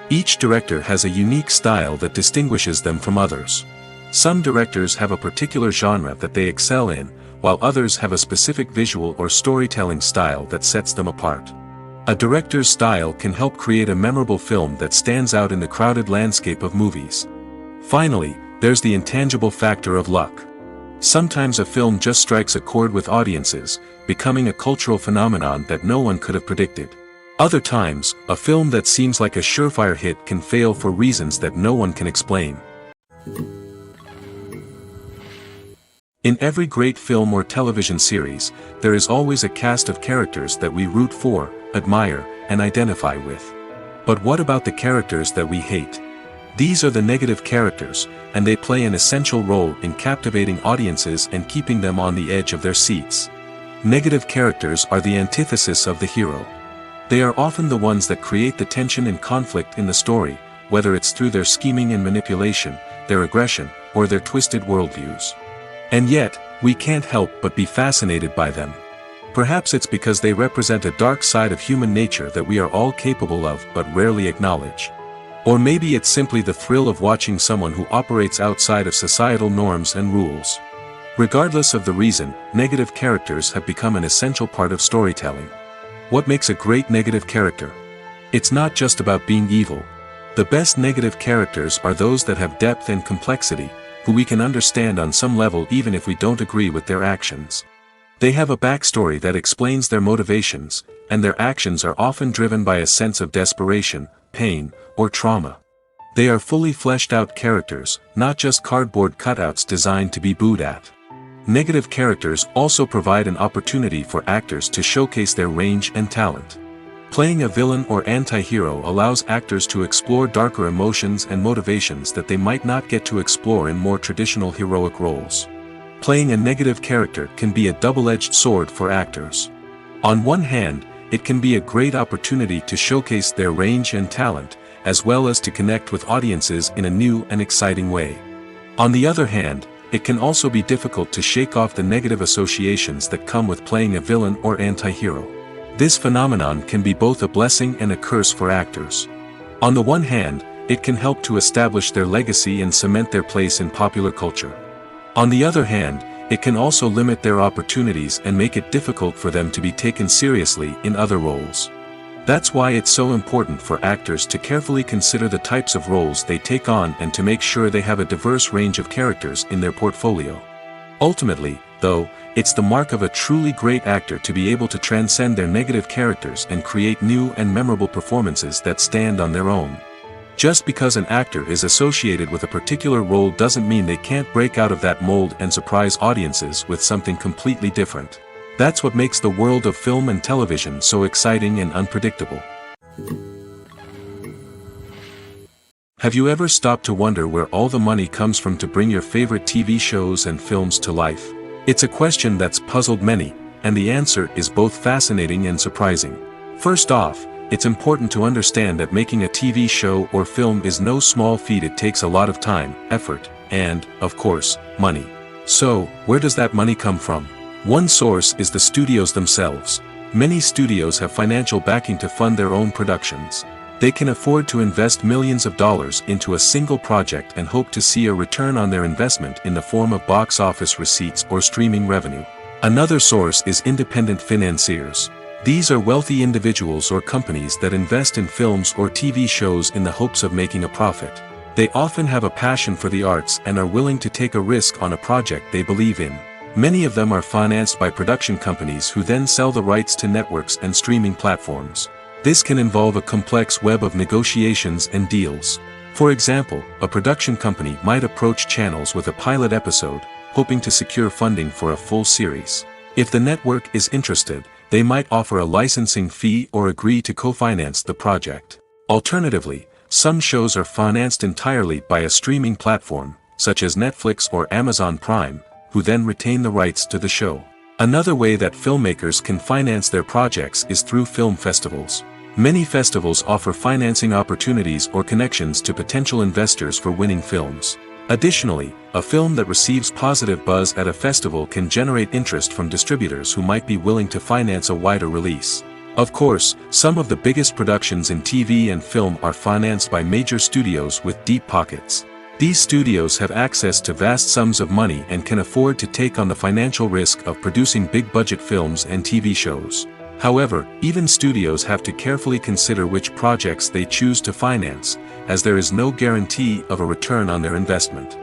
Each director has a unique style that distinguishes them from others. Some directors have a particular genre that they excel in, while others have a specific visual or storytelling style that sets them apart. A director's style can help create a memorable film that stands out in the crowded landscape of movies. Finally, there's the intangible factor of luck. Sometimes a film just strikes a chord with audiences, becoming a cultural phenomenon that no one could have predicted. Other times, a film that seems like a surefire hit can fail for reasons that no one can explain. In every great film or television series, there is always a cast of characters that we root for, admire, and identify with. But what about the characters that we hate? These are the negative characters, and they play an essential role in captivating audiences and keeping them on the edge of their seats. Negative characters are the antithesis of the hero. They are often the ones that create the tension and conflict in the story, whether it's through their scheming and manipulation, their aggression, or their twisted worldviews. And yet, we can't help but be fascinated by them. Perhaps it's because they represent a dark side of human nature that we are all capable of but rarely acknowledge. Or maybe it's simply the thrill of watching someone who operates outside of societal norms and rules. Regardless of the reason, negative characters have become an essential part of storytelling. What makes a great negative character? It's not just about being evil. The best negative characters are those that have depth and complexity, who we can understand on some level even if we don't agree with their actions. They have a backstory that explains their motivations, and their actions are often driven by a sense of desperation, pain, or trauma. They are fully fleshed out characters, not just cardboard cutouts designed to be booed at. Negative characters also provide an opportunity for actors to showcase their range and talent. Playing a villain or anti-hero allows actors to explore darker emotions and motivations that they might not get to explore in more traditional heroic roles. Playing a negative character can be a double-edged sword for actors. On one hand, it can be a great opportunity to showcase their range and talent, as well as to connect with audiences in a new and exciting way. On the other hand, it can also be difficult to shake off the negative associations that come with playing a villain or anti-hero. This phenomenon can be both a blessing and a curse for actors. On the one hand, it can help to establish their legacy and cement their place in popular culture. On the other hand, it can also limit their opportunities and make it difficult for them to be taken seriously in other roles. That's why it's so important for actors to carefully consider the types of roles they take on and to make sure they have a diverse range of characters in their portfolio. Ultimately, though, it's the mark of a truly great actor to be able to transcend their negative characters and create new and memorable performances that stand on their own. Just because an actor is associated with a particular role doesn't mean they can't break out of that mold and surprise audiences with something completely different. That's what makes the world of film and television so exciting and unpredictable. Have you ever stopped to wonder where all the money comes from to bring your favorite TV shows and films to life? It's a question that's puzzled many, and the answer is both fascinating and surprising. First off, it's important to understand that making a TV show or film is no small feat. It takes a lot of time, effort, and, of course, money. So, where does that money come from? One source is the studios themselves. Many studios have financial backing to fund their own productions. They can afford to invest millions of dollars into a single project and hope to see a return on their investment in the form of box office receipts or streaming revenue. Another source is independent financiers. These are wealthy individuals or companies that invest in films or TV shows in the hopes of making a profit. They often have a passion for the arts and are willing to take a risk on a project they believe in. Many of them are financed by production companies who then sell the rights to networks and streaming platforms. This can involve a complex web of negotiations and deals. For example, a production company might approach channels with a pilot episode, hoping to secure funding for a full series. If the network is interested, they might offer a licensing fee or agree to co-finance the project. Alternatively, some shows are financed entirely by a streaming platform, such as Netflix or Amazon Prime, who then retain the rights to the show. Another way that filmmakers can finance their projects is through film festivals. Many festivals offer financing opportunities or connections to potential investors for winning films. Additionally, a film that receives positive buzz at a festival can generate interest from distributors who might be willing to finance a wider release. Of course, some of the biggest productions in TV and film are financed by major studios with deep pockets. These studios have access to vast sums of money and can afford to take on the financial risk of producing big-budget films and TV shows. However, even studios have to carefully consider which projects they choose to finance, as there is no guarantee of a return on their investment.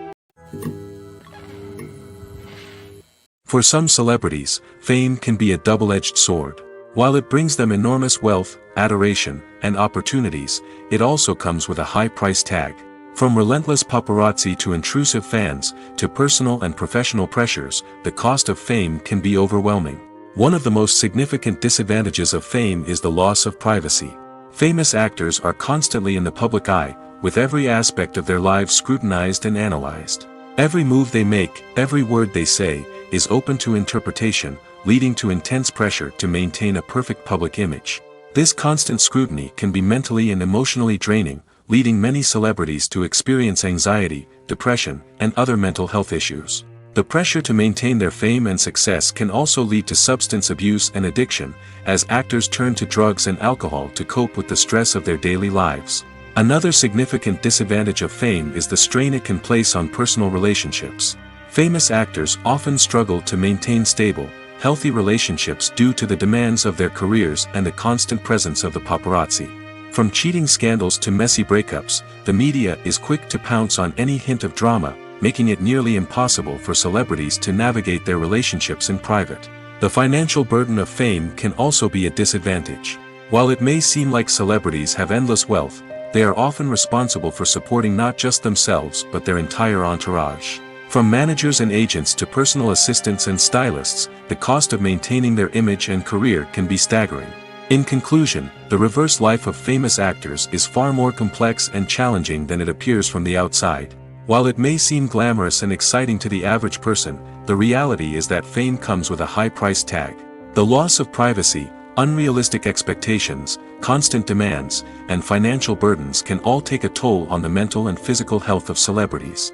For some celebrities, fame can be a double-edged sword. While it brings them enormous wealth, adoration, and opportunities, it also comes with a high price tag. From relentless paparazzi to intrusive fans, to personal and professional pressures, the cost of fame can be overwhelming. One of the most significant disadvantages of fame is the loss of privacy. Famous actors are constantly in the public eye, with every aspect of their lives scrutinized and analyzed. Every move they make, every word they say, is open to interpretation, leading to intense pressure to maintain a perfect public image. This constant scrutiny can be mentally and emotionally draining, leading many celebrities to experience anxiety, depression, and other mental health issues. The pressure to maintain their fame and success can also lead to substance abuse and addiction, as actors turn to drugs and alcohol to cope with the stress of their daily lives. Another significant disadvantage of fame is the strain it can place on personal relationships. Famous actors often struggle to maintain stable, healthy relationships due to the demands of their careers and the constant presence of the paparazzi. From cheating scandals to messy breakups, the media is quick to pounce on any hint of drama, making it nearly impossible for celebrities to navigate their relationships in private. The financial burden of fame can also be a disadvantage. While it may seem like celebrities have endless wealth, they are often responsible for supporting not just themselves but their entire entourage. From managers and agents to personal assistants and stylists, the cost of maintaining their image and career can be staggering. In conclusion, the reverse life of famous actors is far more complex and challenging than it appears from the outside. While it may seem glamorous and exciting to the average person, the reality is that fame comes with a high price tag. The loss of privacy, unrealistic expectations, constant demands, and financial burdens can all take a toll on the mental and physical health of celebrities.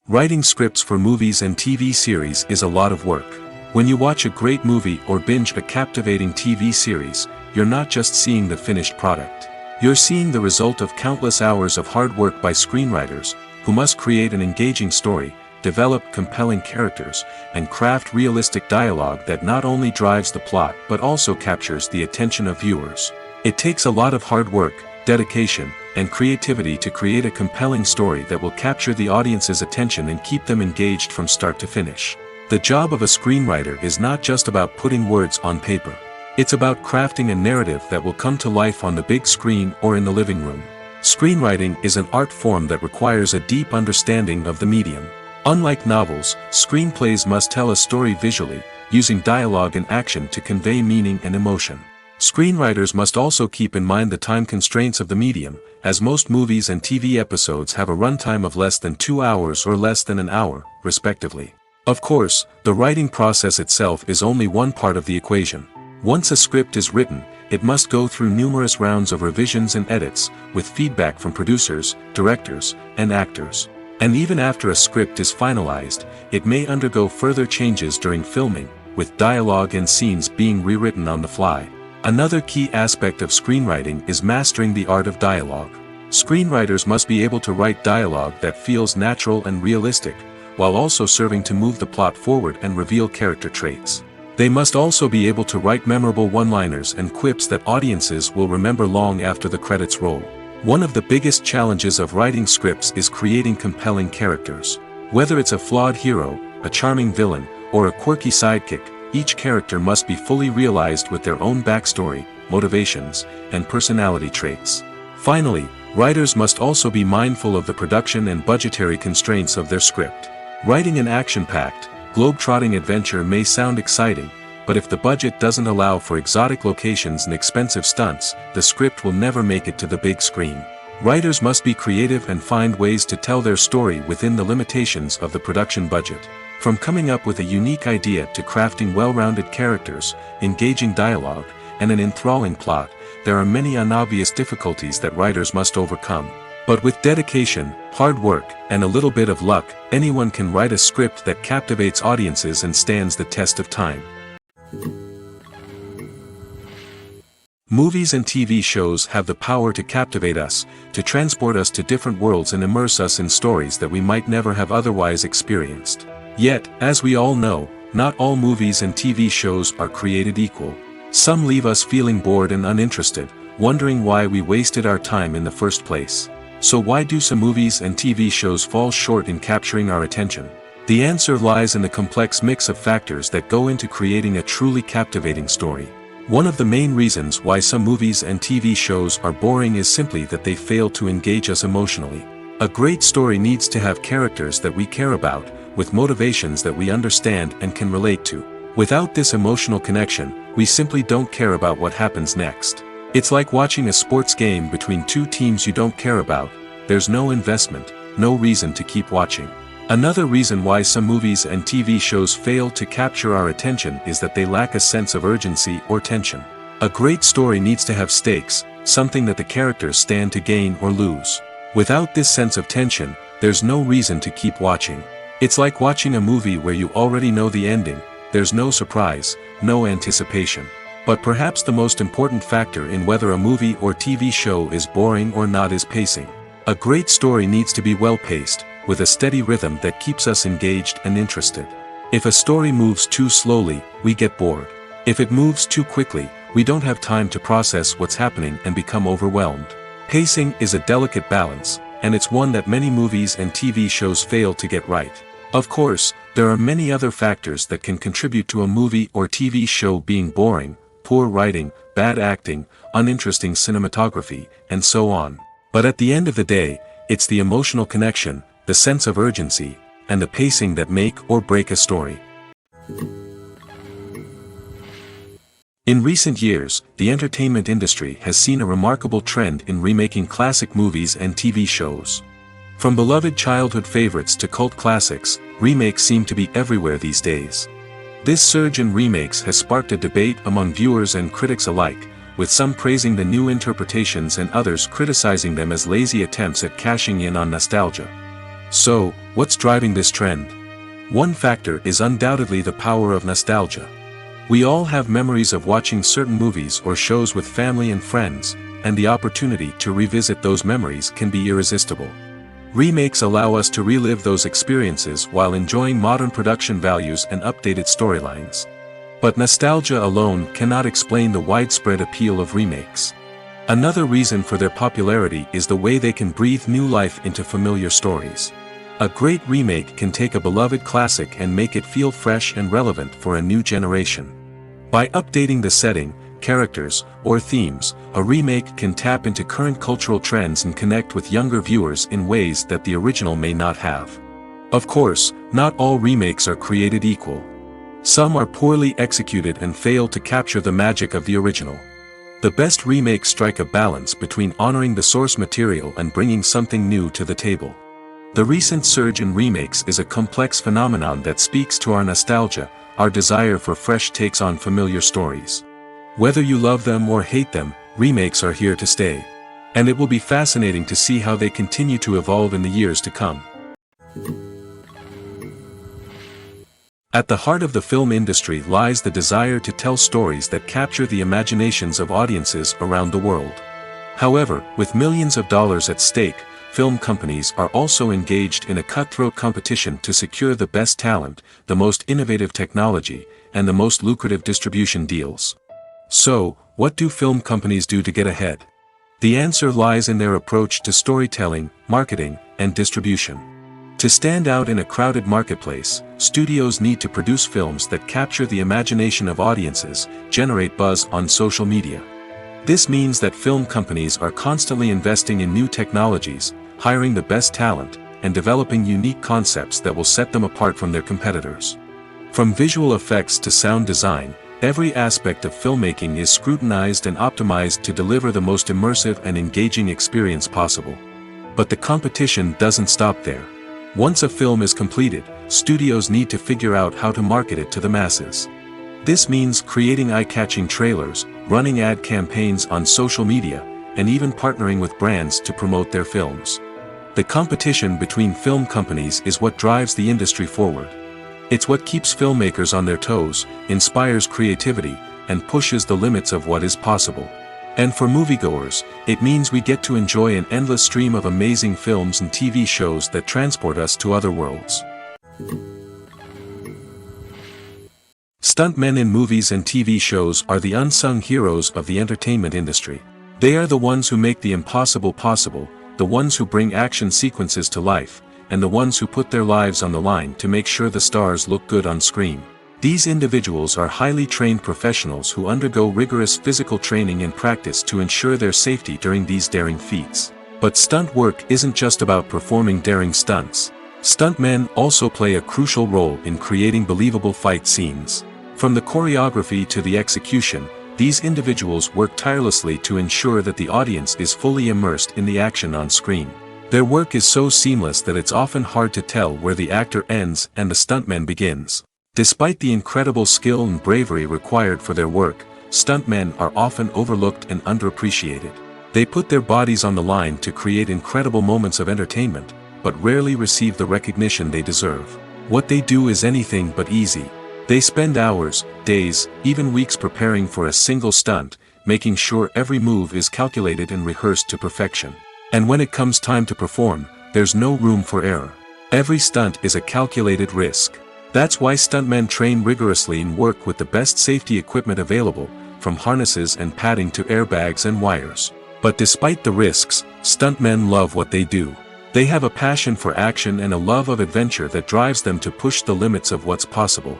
Writing scripts for movies and TV series is a lot of work. When you watch a great movie or binge a captivating TV series, you're not just seeing the finished product. You're seeing the result of countless hours of hard work by screenwriters, who must create an engaging story, develop compelling characters, and craft realistic dialogue that not only drives the plot but also captures the attention of viewers. It takes a lot of hard work, dedication, and creativity to create a compelling story that will capture the audience's attention and keep them engaged from start to finish. The job of a screenwriter is not just about putting words on paper. It's about crafting a narrative that will come to life on the big screen or in the living room. Screenwriting is an art form that requires a deep understanding of the medium. Unlike novels, screenplays must tell a story visually, using dialogue and action to convey meaning and emotion. Screenwriters must also keep in mind the time constraints of the medium, as most movies and TV episodes have a runtime of less than 2 hours or less than an hour, respectively. Of course, the writing process itself is only one part of the equation. Once a script is written, it must go through numerous rounds of revisions and edits, with feedback from producers, directors, and actors. And even after a script is finalized, it may undergo further changes during filming, with dialogue and scenes being rewritten on the fly. Another key aspect of screenwriting is mastering the art of dialogue. Screenwriters must be able to write dialogue that feels natural and realistic, while also serving to move the plot forward and reveal character traits. They must also be able to write memorable one-liners and quips that audiences will remember long after the credits roll. One of the biggest challenges of writing scripts is creating compelling characters. Whether it's a flawed hero, a charming villain, or a quirky sidekick, each character must be fully realized with their own backstory, motivations, and personality traits. Finally, writers must also be mindful of the production and budgetary constraints of their script. Writing an action-packed, globe-trotting adventure may sound exciting, but if the budget doesn't allow for exotic locations and expensive stunts, the script will never make it to the big screen. Writers must be creative and find ways to tell their story within the limitations of the production budget. From coming up with a unique idea to crafting well-rounded characters, engaging dialogue, and an enthralling plot, there are many unobvious difficulties that writers must overcome. But with dedication, hard work, and a little bit of luck, anyone can write a script that captivates audiences and stands the test of time. Movies and TV shows have the power to captivate us, to transport us to different worlds and immerse us in stories that we might never have otherwise experienced. Yet, as we all know, not all movies and TV shows are created equal. Some leave us feeling bored and uninterested, wondering why we wasted our time in the first place. So why do some movies and TV shows fall short in capturing our attention? The answer lies in the complex mix of factors that go into creating a truly captivating story. One of the main reasons why some movies and TV shows are boring is simply that they fail to engage us emotionally. A great story needs to have characters that we care about, with motivations that we understand and can relate to. Without this emotional connection, we simply don't care about what happens next. It's like watching a sports game between two teams you don't care about. There's no investment, no reason to keep watching. Another reason why some movies and TV shows fail to capture our attention is that they lack a sense of urgency or tension. A great story needs to have stakes, something that the characters stand to gain or lose. Without this sense of tension, there's no reason to keep watching. It's like watching a movie where you already know the ending. There's no surprise, no anticipation. But perhaps the most important factor in whether a movie or TV show is boring or not is pacing. A great story needs to be well-paced, with a steady rhythm that keeps us engaged and interested. If a story moves too slowly, we get bored. If it moves too quickly, we don't have time to process what's happening and become overwhelmed. Pacing is a delicate balance, and it's one that many movies and TV shows fail to get right. Of course, there are many other factors that can contribute to a movie or TV show being boring: poor writing, bad acting, uninteresting cinematography, and so on. But at the end of the day, it's the emotional connection, the sense of urgency, and the pacing that make or break a story. In recent years, the entertainment industry has seen a remarkable trend in remaking classic movies and TV shows. From beloved childhood favorites to cult classics, remakes seem to be everywhere these days. This surge in remakes has sparked a debate among viewers and critics alike, with some praising the new interpretations and others criticizing them as lazy attempts at cashing in on nostalgia. So, what's driving this trend? One factor is undoubtedly the power of nostalgia. We all have memories of watching certain movies or shows with family and friends, and the opportunity to revisit those memories can be irresistible. Remakes allow us to relive those experiences while enjoying modern production values and updated storylines. But nostalgia alone cannot explain the widespread appeal of remakes. Another reason for their popularity is the way they can breathe new life into familiar stories. A great remake can take a beloved classic and make it feel fresh and relevant for a new generation. By updating the setting, characters, or themes, a remake can tap into current cultural trends and connect with younger viewers in ways that the original may not have. Of course, not all remakes are created equal. Some are poorly executed and fail to capture the magic of the original. The best remakes strike a balance between honoring the source material and bringing something new to the table. The recent surge in remakes is a complex phenomenon that speaks to our nostalgia, our desire for fresh takes on familiar stories. Whether you love them or hate them, remakes are here to stay. And it will be fascinating to see how they continue to evolve in the years to come. At the heart of the film industry lies the desire to tell stories that capture the imaginations of audiences around the world. However, with millions of dollars at stake, film companies are also engaged in a cutthroat competition to secure the best talent, the most innovative technology, and the most lucrative distribution deals. So, what do film companies do to get ahead? The answer lies in their approach to storytelling, marketing, and distribution. To stand out in a crowded marketplace, studios need to produce films that capture the imagination of audiences, generate buzz on social media. This means that film companies are constantly investing in new technologies, hiring the best talent, and developing unique concepts that will set them apart from their competitors. From visual effects to sound design, every aspect of filmmaking is scrutinized and optimized to deliver the most immersive and engaging experience possible. But the competition doesn't stop there. Once a film is completed, studios need to figure out how to market it to the masses. This means creating eye-catching trailers, running ad campaigns on social media, and even partnering with brands to promote their films. The competition between film companies is what drives the industry forward. It's what keeps filmmakers on their toes, inspires creativity, and pushes the limits of what is possible. And for moviegoers, it means we get to enjoy an endless stream of amazing films and TV shows that transport us to other worlds. Stuntmen in movies and TV shows are the unsung heroes of the entertainment industry. They are the ones who make the impossible possible, the ones who bring action sequences to life, and the ones who put their lives on the line to make sure the stars look good on screen. These individuals are highly trained professionals who undergo rigorous physical training and practice to ensure their safety during these daring feats. But stunt work isn't just about performing daring stunts. Stuntmen also play a crucial role in creating believable fight scenes. From the choreography to the execution, these individuals work tirelessly to ensure that the audience is fully immersed in the action on screen. Their work is so seamless that it's often hard to tell where the actor ends and the stuntman begins. Despite the incredible skill and bravery required for their work, stuntmen are often overlooked and underappreciated. They put their bodies on the line to create incredible moments of entertainment, but rarely receive the recognition they deserve. What they do is anything but easy. They spend hours, days, even weeks preparing for a single stunt, making sure every move is calculated and rehearsed to perfection. And when it comes time to perform, there's no room for error. Every stunt is a calculated risk. That's why stuntmen train rigorously and work with the best safety equipment available, from harnesses and padding to airbags and wires. But despite the risks, stuntmen love what they do. They have a passion for action and a love of adventure that drives them to push the limits of what's possible.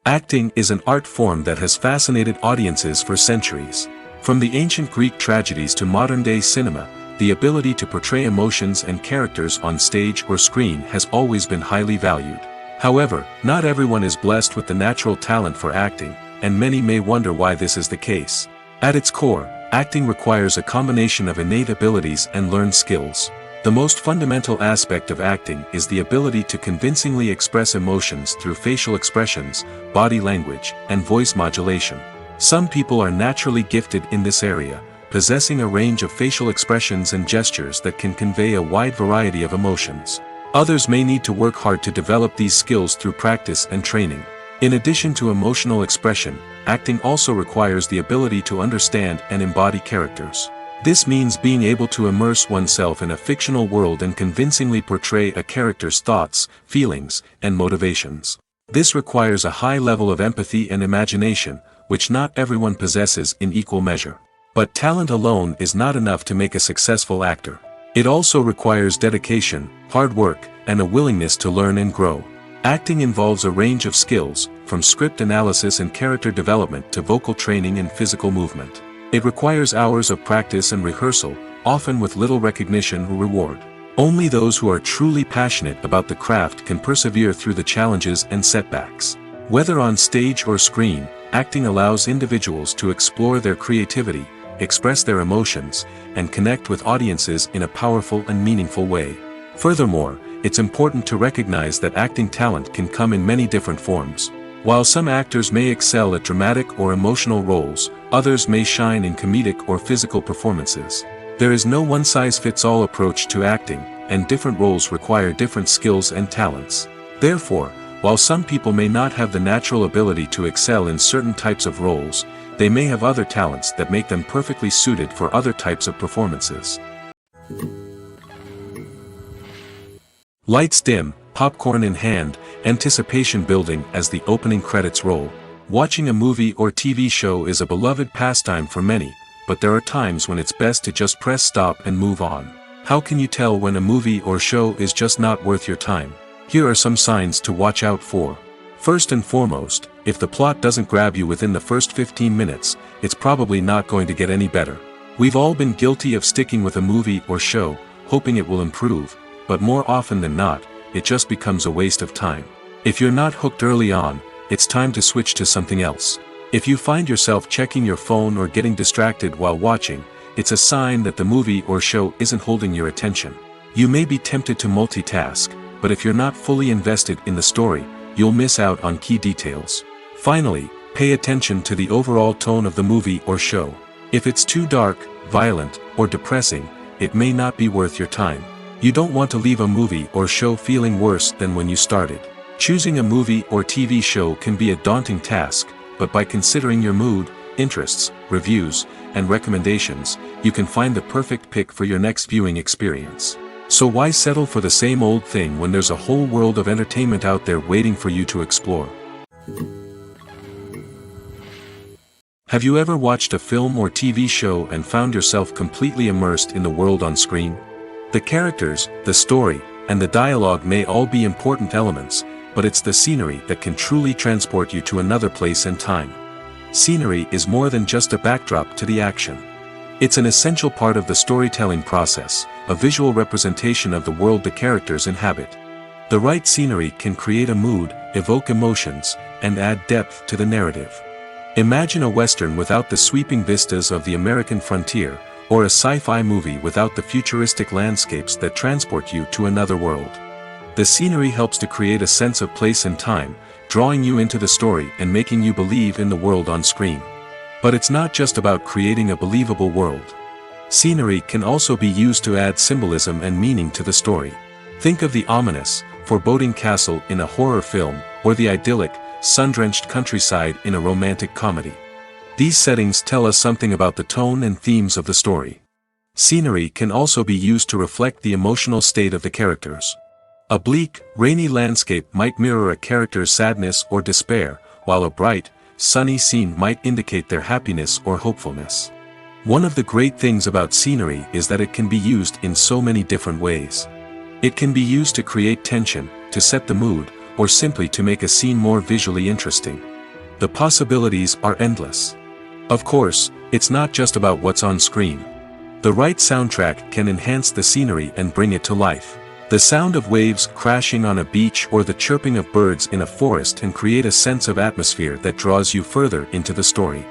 Acting is an art form that has fascinated audiences for centuries. From the ancient Greek tragedies to modern-day cinema, the ability to portray emotions and characters on stage or screen has always been highly valued. However, not everyone is blessed with the natural talent for acting, and many may wonder why this is the case. At its core, acting requires a combination of innate abilities and learned skills. The most fundamental aspect of acting is the ability to convincingly express emotions through facial expressions, body language, and voice modulation. Some people are naturally gifted in this area, possessing a range of facial expressions and gestures that can convey a wide variety of emotions. Others may need to work hard to develop these skills through practice and training. In addition to emotional expression, acting also requires the ability to understand and embody characters. This means being able to immerse oneself in a fictional world and convincingly portray a character's thoughts, feelings, and motivations. This requires a high level of empathy and imagination, which not everyone possesses in equal measure. But talent alone is not enough to make a successful actor. It also requires dedication, hard work, and a willingness to learn and grow. Acting involves a range of skills, from script analysis and character development to vocal training and physical movement. It requires hours of practice and rehearsal, often with little recognition or reward. Only those who are truly passionate about the craft can persevere through the challenges and setbacks. Whether on stage or screen, acting allows individuals to explore their creativity, express their emotions, and connect with audiences in a powerful and meaningful way. Furthermore, it's important to recognize that acting talent can come in many different forms. While some actors may excel at dramatic or emotional roles, others may shine in comedic or physical performances. There is no one-size-fits-all approach to acting, and different roles require different skills and talents. Therefore, while some people may not have the natural ability to excel in certain types of roles, they may have other talents that make them perfectly suited for other types of performances. Lights dim, popcorn in hand, anticipation building as the opening credits roll. Watching a movie or TV show is a beloved pastime for many, but there are times when it's best to just press stop and move on. How can you tell when a movie or show is just not worth your time? Here are some signs to watch out for. First and foremost, if the plot doesn't grab you within the first 15 minutes, it's probably not going to get any better. We've all been guilty of sticking with a movie or show, hoping it will improve, but more often than not, it just becomes a waste of time. If you're not hooked early on, it's time to switch to something else. If you find yourself checking your phone or getting distracted while watching, it's a sign that the movie or show isn't holding your attention. You may be tempted to multitask, but if you're not fully invested in the story, you'll miss out on key details. Finally, pay attention to the overall tone of the movie or show. If it's too dark, violent, or depressing, it may not be worth your time. You don't want to leave a movie or show feeling worse than when you started. Choosing a movie or TV show can be a daunting task, but by considering your mood, interests, reviews, and recommendations, you can find the perfect pick for your next viewing experience. So why settle for the same old thing when there's a whole world of entertainment out there waiting for you to explore? Have you ever watched a film or TV show and found yourself completely immersed in the world on screen? The characters, the story, and the dialogue may all be important elements, but it's the scenery that can truly transport you to another place and time. Scenery is more than just a backdrop to the action. It's an essential part of the storytelling process, a visual representation of the world the characters inhabit. The right scenery can create a mood, evoke emotions, and add depth to the narrative. Imagine a Western without the sweeping vistas of the American frontier, or a sci-fi movie without the futuristic landscapes that transport you to another world. The scenery helps to create a sense of place and time, drawing you into the story and making you believe in the world on screen. But it's not just about creating a believable world. Scenery can also be used to add symbolism and meaning to the story. Think of the ominous, foreboding castle in a horror film, or the idyllic, sun-drenched countryside in a romantic comedy. These settings tell us something about the tone and themes of the story. Scenery can also be used to reflect the emotional state of the characters. A bleak, rainy landscape might mirror a character's sadness or despair, while a bright, sunny scene might indicate their happiness or hopefulness. One of the great things about scenery is that it can be used in so many different ways. It can be used to create tension, to set the mood, or simply to make a scene more visually interesting. The possibilities are endless. Of course, it's not just about what's on screen. The right soundtrack can enhance the scenery and bring it to life. The sound of waves crashing on a beach or the chirping of birds in a forest can create a sense of atmosphere that draws you further into the story.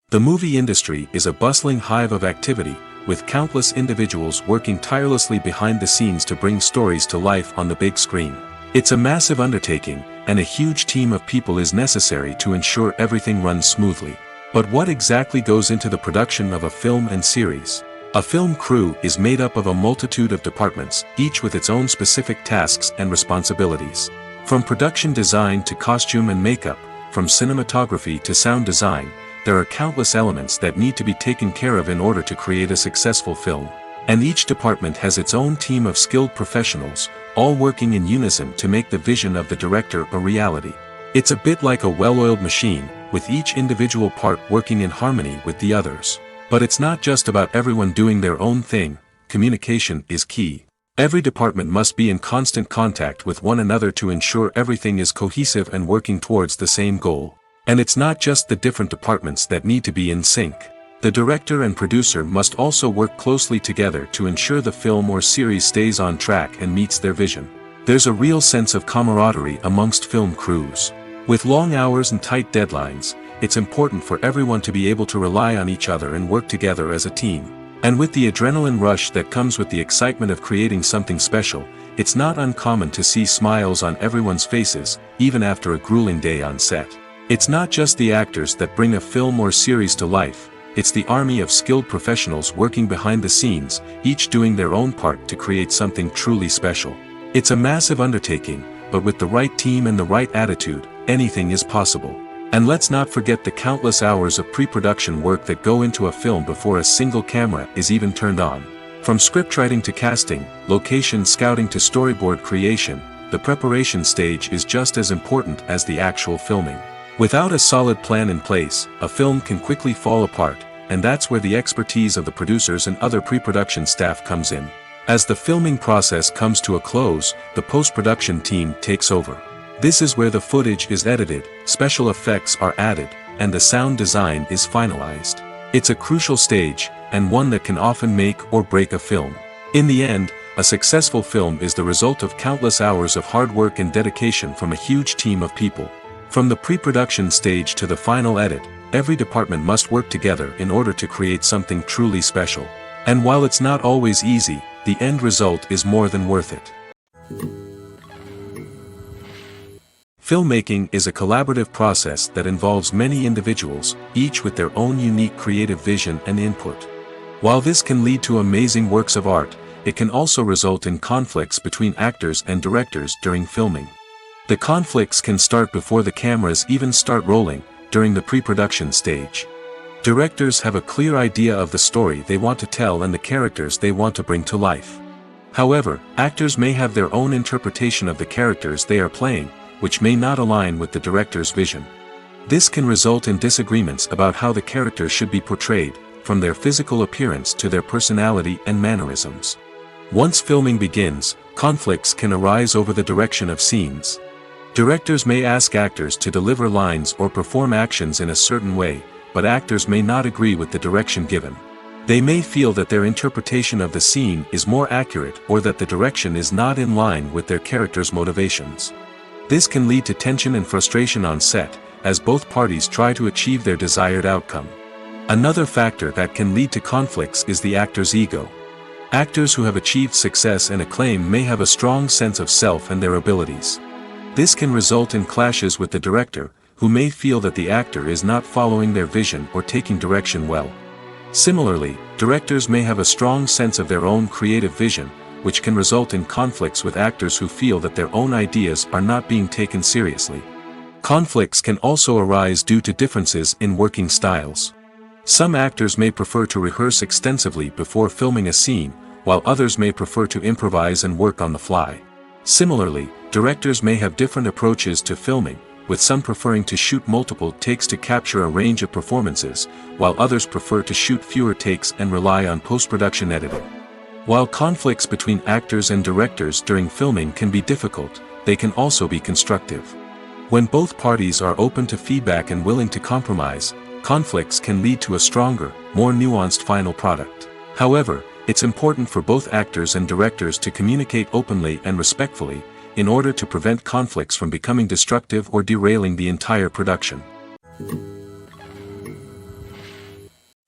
The movie industry is a bustling hive of activity, with countless individuals working tirelessly behind the scenes to bring stories to life on the big screen. It's a massive undertaking, and a huge team of people is necessary to ensure everything runs smoothly. But what exactly goes into the production of a film and series? A film crew is made up of a multitude of departments, each with its own specific tasks and responsibilities. From production design to costume and makeup, from cinematography to sound design, there are countless elements that need to be taken care of in order to create a successful film. And each department has its own team of skilled professionals, all working in unison to make the vision of the director a reality. It's a bit like a well-oiled machine, with each individual part working in harmony with the others. But it's not just about everyone doing their own thing. Communication is key. Every department must be in constant contact with one another to ensure everything is cohesive and working towards the same goal. And it's not just the different departments that need to be in sync. The director and producer must also work closely together to ensure the film or series stays on track and meets their vision. There's a real sense of camaraderie amongst film crews. With long hours and tight deadlines, it's important for everyone to be able to rely on each other and work together as a team. And with the adrenaline rush that comes with the excitement of creating something special, it's not uncommon to see smiles on everyone's faces, even after a grueling day on set. It's not just the actors that bring a film or series to life, it's the army of skilled professionals working behind the scenes, each doing their own part to create something truly special. It's a massive undertaking, but with the right team and the right attitude, anything is possible. And let's not forget the countless hours of pre-production work that go into a film before a single camera is even turned on. From scriptwriting to casting, location scouting to storyboard creation, the preparation stage is just as important as the actual filming. Without a solid plan in place, a film can quickly fall apart, and that's where the expertise of the producers and other pre-production staff comes in. As the filming process comes to a close, the post-production team takes over. This is where the footage is edited, special effects are added, and the sound design is finalized. It's a crucial stage, and one that can often make or break a film. In the end, a successful film is the result of countless hours of hard work and dedication from a huge team of people. From the pre-production stage to the final edit, every department must work together in order to create something truly special. And while it's not always easy, the end result is more than worth it. Filmmaking is a collaborative process that involves many individuals, each with their own unique creative vision and input. While this can lead to amazing works of art, it can also result in conflicts between actors and directors during filming. The conflicts can start before the cameras even start rolling, during the pre-production stage. Directors have a clear idea of the story they want to tell and the characters they want to bring to life. However, actors may have their own interpretation of the characters they are playing, which may not align with the director's vision. This can result in disagreements about how the characters should be portrayed, from their physical appearance to their personality and mannerisms. Once filming begins, conflicts can arise over the direction of scenes. Directors may ask actors to deliver lines or perform actions in a certain way, but actors may not agree with the direction given. They may feel that their interpretation of the scene is more accurate or that the direction is not in line with their character's motivations. This can lead to tension and frustration on set, as both parties try to achieve their desired outcome. Another factor that can lead to conflicts is the actor's ego. Actors who have achieved success and acclaim may have a strong sense of self and their abilities. This can result in clashes with the director, who may feel that the actor is not following their vision or taking direction well. Similarly, directors may have a strong sense of their own creative vision, which can result in conflicts with actors who feel that their own ideas are not being taken seriously. Conflicts can also arise due to differences in working styles. Some actors may prefer to rehearse extensively before filming a scene, while others may prefer to improvise and work on the fly. Similarly, directors may have different approaches to filming, with some preferring to shoot multiple takes to capture a range of performances, while others prefer to shoot fewer takes and rely on post-production editing. While conflicts between actors and directors during filming can be difficult, they can also be constructive. When both parties are open to feedback and willing to compromise, conflicts can lead to a stronger, more nuanced final product. However, it's important for both actors and directors to communicate openly and respectfully, in order to prevent conflicts from becoming destructive or derailing the entire production.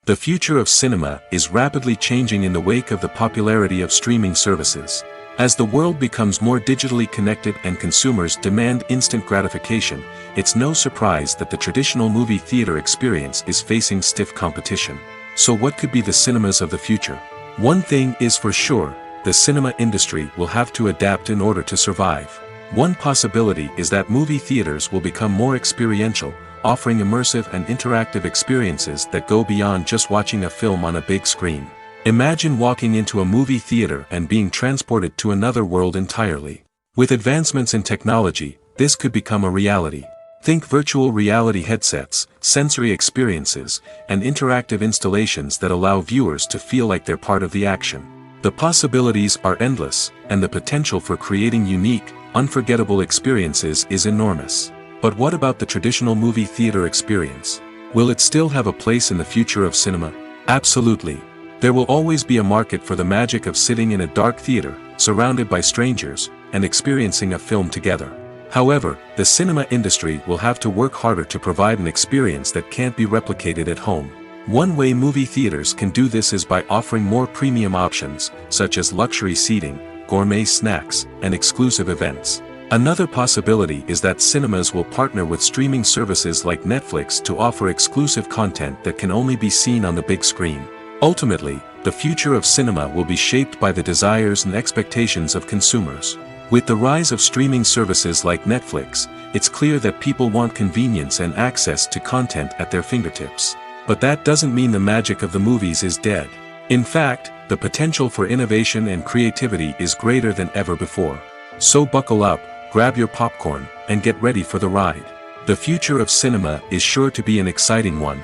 The future of cinema is rapidly changing in the wake of the popularity of streaming services. As the world becomes more digitally connected and consumers demand instant gratification, it's no surprise that the traditional movie theater experience is facing stiff competition. So what could be the cinemas of the future? One thing is for sure, the cinema industry will have to adapt in order to survive. One possibility is that movie theaters will become more experiential, offering immersive and interactive experiences that go beyond just watching a film on a big screen. Imagine walking into a movie theater and being transported to another world entirely. With advancements in technology, this could become a reality. Think virtual reality headsets, sensory experiences, and interactive installations that allow viewers to feel like they're part of the action. The possibilities are endless, and the potential for creating unique, unforgettable experiences is enormous. But what about the traditional movie theater experience? Will it still have a place in the future of cinema? Absolutely. There will always be a market for the magic of sitting in a dark theater, surrounded by strangers, and experiencing a film together. However, the cinema industry will have to work harder to provide an experience that can't be replicated at home. One way movie theaters can do this is by offering more premium options, such as luxury seating, gourmet snacks, and exclusive events. Another possibility is that cinemas will partner with streaming services like Netflix to offer exclusive content that can only be seen on the big screen. Ultimately, the future of cinema will be shaped by the desires and expectations of consumers. With the rise of streaming services like Netflix, it's clear that people want convenience and access to content at their fingertips. But that doesn't mean the magic of the movies is dead. In fact, the potential for innovation and creativity is greater than ever before. So buckle up, grab your popcorn, and get ready for the ride. The future of cinema is sure to be an exciting one.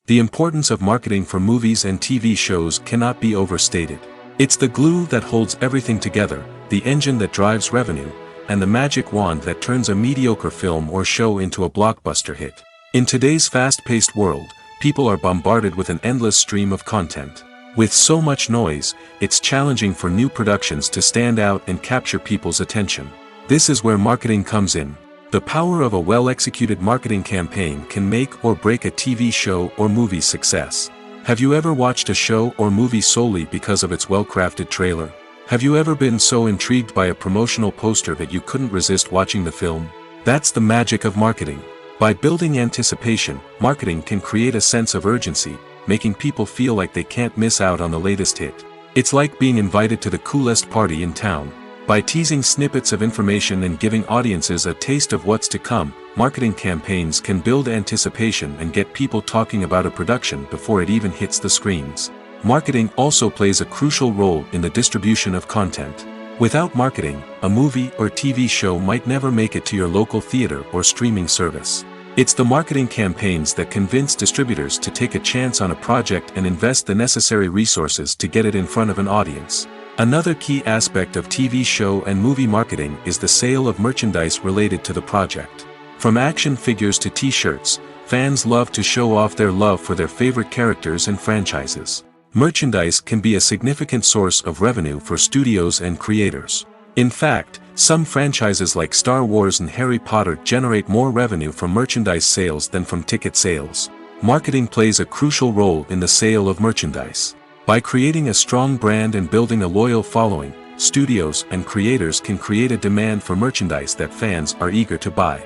The importance of marketing for movies and TV shows cannot be overstated. It's the glue that holds everything together, the engine that drives revenue, and the magic wand that turns a mediocre film or show into a blockbuster hit. In today's fast-paced world, people are bombarded with an endless stream of content. With so much noise, it's challenging for new productions to stand out and capture people's attention. This is where marketing comes in. The power of a well-executed marketing campaign can make or break a TV show or movie's success. Have you ever watched a show or movie solely because of its well-crafted trailer? Have you ever been so intrigued by a promotional poster that you couldn't resist watching the film? That's the magic of marketing. By building anticipation, marketing can create a sense of urgency, making people feel like they can't miss out on the latest hit. It's like being invited to the coolest party in town. By teasing snippets of information and giving audiences a taste of what's to come, marketing campaigns can build anticipation and get people talking about a production before it even hits the screens. Marketing also plays a crucial role in the distribution of content. Without marketing, a movie or TV show might never make it to your local theater or streaming service. It's the marketing campaigns that convince distributors to take a chance on a project and invest the necessary resources to get it in front of an audience. Another key aspect of TV show and movie marketing is the sale of merchandise related to the project. From action figures to t-shirts, fans love to show off their love for their favorite characters and franchises. Merchandise can be a significant source of revenue for studios and creators. In fact, some franchises like Star Wars and Harry Potter generate more revenue from merchandise sales than from ticket sales. Marketing plays a crucial role in the sale of merchandise. By creating a strong brand and building a loyal following, studios and creators can create a demand for merchandise that fans are eager to buy.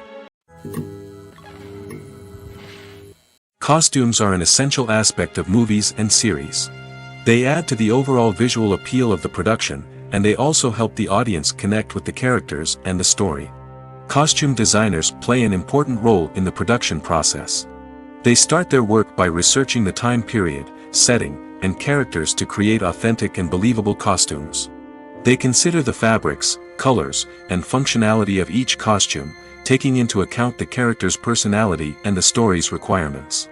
Costumes are an essential aspect of movies and series. They add to the overall visual appeal of the production, and they also help the audience connect with the characters and the story. Costume designers play an important role in the production process. They start their work by researching the time period, setting, and characters to create authentic and believable costumes. They consider the fabrics, colors, and functionality of each costume, taking into account the character's personality and the story's requirements.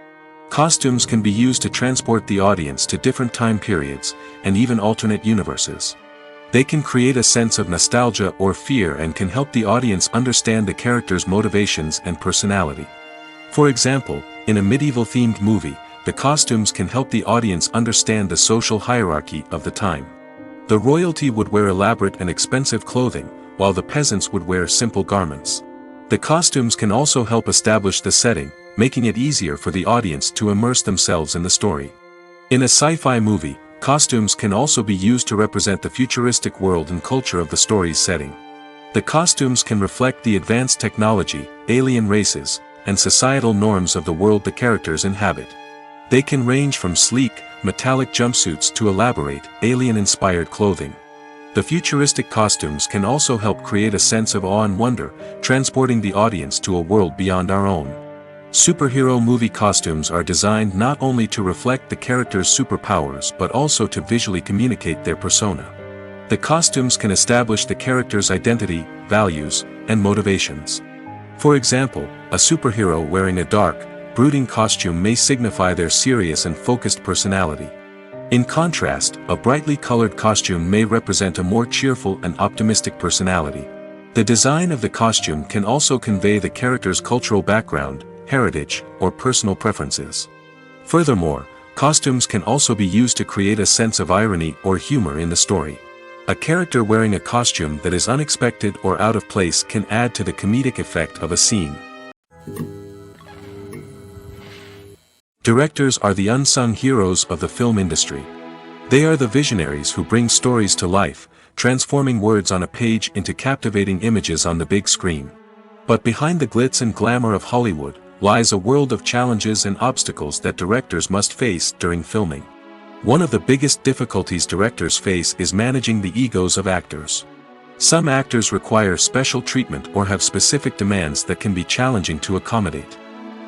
Costumes can be used to transport the audience to different time periods, and even alternate universes. They can create a sense of nostalgia or fear and can help the audience understand the character's motivations and personality. For example, in a medieval-themed movie, the costumes can help the audience understand the social hierarchy of the time. The royalty would wear elaborate and expensive clothing, while the peasants would wear simple garments. The costumes can also help establish the setting, making it easier for the audience to immerse themselves in the story. In a sci-fi movie, costumes can also be used to represent the futuristic world and culture of the story's setting. The costumes can reflect the advanced technology, alien races, and societal norms of the world the characters inhabit. They can range from sleek, metallic jumpsuits to elaborate, alien-inspired clothing. The futuristic costumes can also help create a sense of awe and wonder, transporting the audience to a world beyond our own. Superhero movie costumes are designed not only to reflect the character's superpowers but also to visually communicate their persona. The costumes can establish the character's identity, values, and motivations. For example, a superhero wearing a dark, brooding costume may signify their serious and focused personality. In contrast, a brightly colored costume may represent a more cheerful and optimistic personality. The design of the costume can also convey the character's cultural background, heritage, or personal preferences. Furthermore, costumes can also be used to create a sense of irony or humor in the story. A character wearing a costume that is unexpected or out of place can add to the comedic effect of a scene. Directors are the unsung heroes of the film industry. They are the visionaries who bring stories to life, transforming words on a page into captivating images on the big screen. But behind the glitz and glamour of Hollywood, lies a world of challenges and obstacles that directors must face during filming. One of the biggest difficulties directors face is managing the egos of actors. Some actors require special treatment or have specific demands that can be challenging to accommodate.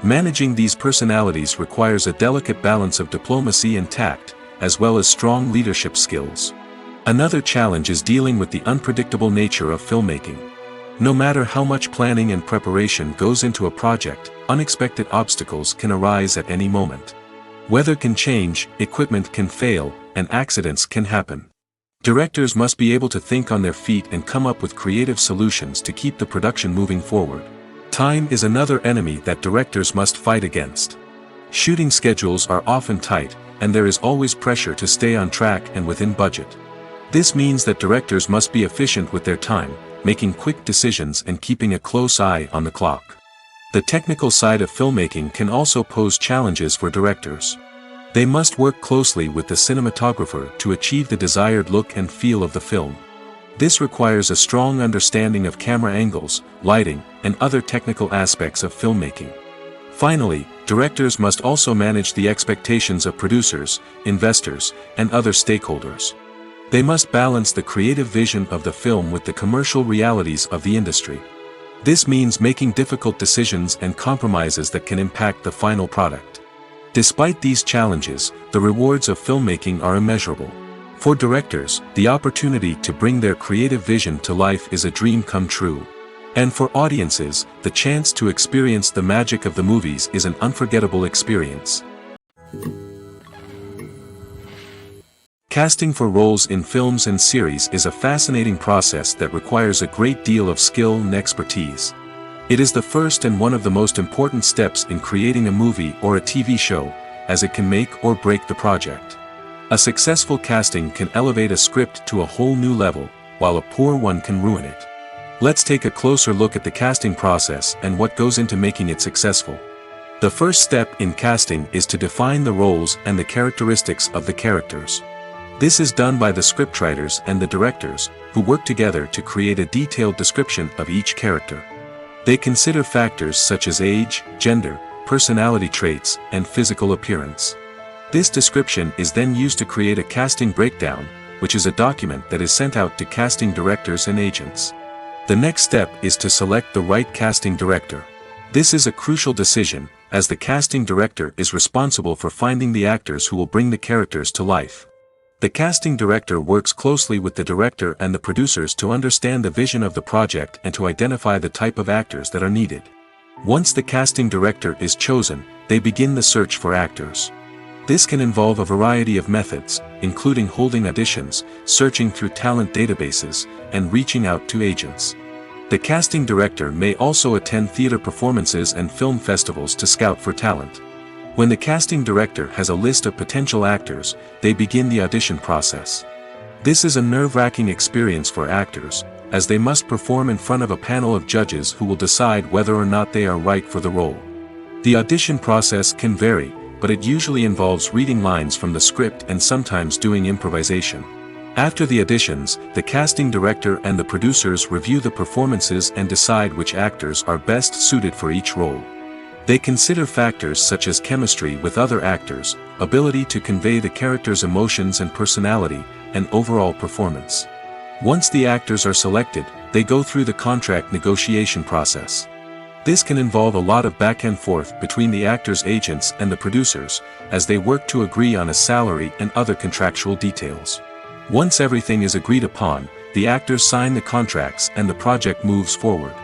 Managing these personalities requires a delicate balance of diplomacy and tact, as well as strong leadership skills. Another challenge is dealing with the unpredictable nature of filmmaking. No matter how much planning and preparation goes into a project, unexpected obstacles can arise at any moment. Weather can change, equipment can fail, and accidents can happen. Directors must be able to think on their feet and come up with creative solutions to keep the production moving forward. Time is another enemy that directors must fight against. Shooting schedules are often tight, and there is always pressure to stay on track and within budget. This means that directors must be efficient with their time, making quick decisions and keeping a close eye on the clock. The technical side of filmmaking can also pose challenges for directors. They must work closely with the cinematographer to achieve the desired look and feel of the film. This requires a strong understanding of camera angles, lighting, and other technical aspects of filmmaking. Finally, directors must also manage the expectations of producers, investors, and other stakeholders. They must balance the creative vision of the film with the commercial realities of the industry. This means making difficult decisions and compromises that can impact the final product. Despite these challenges, the rewards of filmmaking are immeasurable. For directors, the opportunity to bring their creative vision to life is a dream come true. And for audiences, the chance to experience the magic of the movies is an unforgettable experience. Casting for roles in films and series is a fascinating process that requires a great deal of skill and expertise. It is the first and one of the most important steps in creating a movie or a TV show, as it can make or break the project. A successful casting can elevate a script to a whole new level, while a poor one can ruin it. Let's take a closer look at the casting process and what goes into making it successful. The first step in casting is to define the roles and the characteristics of the characters. This is done by the scriptwriters and the directors, who work together to create a detailed description of each character. They consider factors such as age, gender, personality traits, and physical appearance. This description is then used to create a casting breakdown, which is a document that is sent out to casting directors and agents. The next step is to select the right casting director. This is a crucial decision, as the casting director is responsible for finding the actors who will bring the characters to life. The casting director works closely with the director and the producers to understand the vision of the project and to identify the type of actors that are needed. Once the casting director is chosen, they begin the search for actors. This can involve a variety of methods, including holding auditions, searching through talent databases, and reaching out to agents. The casting director may also attend theater performances and film festivals to scout for talent. When the casting director has a list of potential actors, they begin the audition process. This is a nerve-wracking experience for actors, as they must perform in front of a panel of judges who will decide whether or not they are right for the role. The audition process can vary, but it usually involves reading lines from the script and sometimes doing improvisation. After the auditions, the casting director and the producers review the performances and decide which actors are best suited for each role. They consider factors such as chemistry with other actors, ability to convey the character's emotions and personality, and overall performance. Once the actors are selected, they go through the contract negotiation process. This can involve a lot of back and forth between the actors' agents and the producers, as they work to agree on a salary and other contractual details. Once everything is agreed upon, the actors sign the contracts and the project moves forward.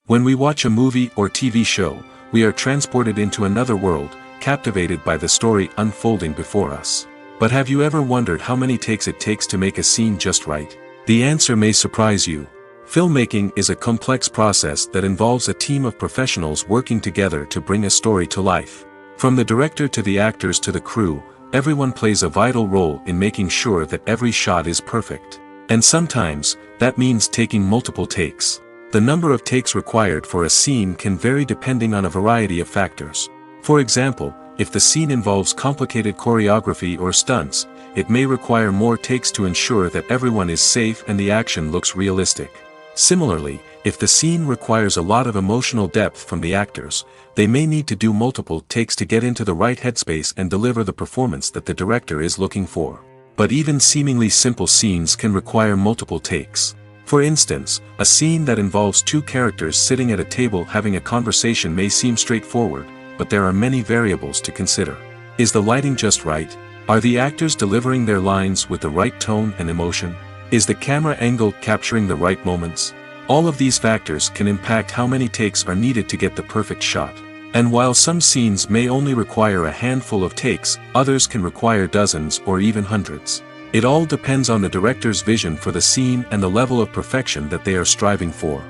When we watch a movie or TV show, we are transported into another world, captivated by the story unfolding before us. But have you ever wondered how many takes it takes to make a scene just right? The answer may surprise you. Filmmaking is a complex process that involves a team of professionals working together to bring a story to life. From the director to the actors to the crew, everyone plays a vital role in making sure that every shot is perfect. And sometimes, that means taking multiple takes. The number of takes required for a scene can vary depending on a variety of factors. For example, if the scene involves complicated choreography or stunts, it may require more takes to ensure that everyone is safe and the action looks realistic. Similarly, if the scene requires a lot of emotional depth from the actors, they may need to do multiple takes to get into the right headspace and deliver the performance that the director is looking for. But even seemingly simple scenes can require multiple takes. For instance, a scene that involves two characters sitting at a table having a conversation may seem straightforward, but there are many variables to consider. Is the lighting just right? Are the actors delivering their lines with the right tone and emotion? Is the camera angle capturing the right moments? All of these factors can impact how many takes are needed to get the perfect shot. And while some scenes may only require a handful of takes, others can require dozens or even hundreds. It all depends on the director's vision for the scene and the level of perfection that they are striving for.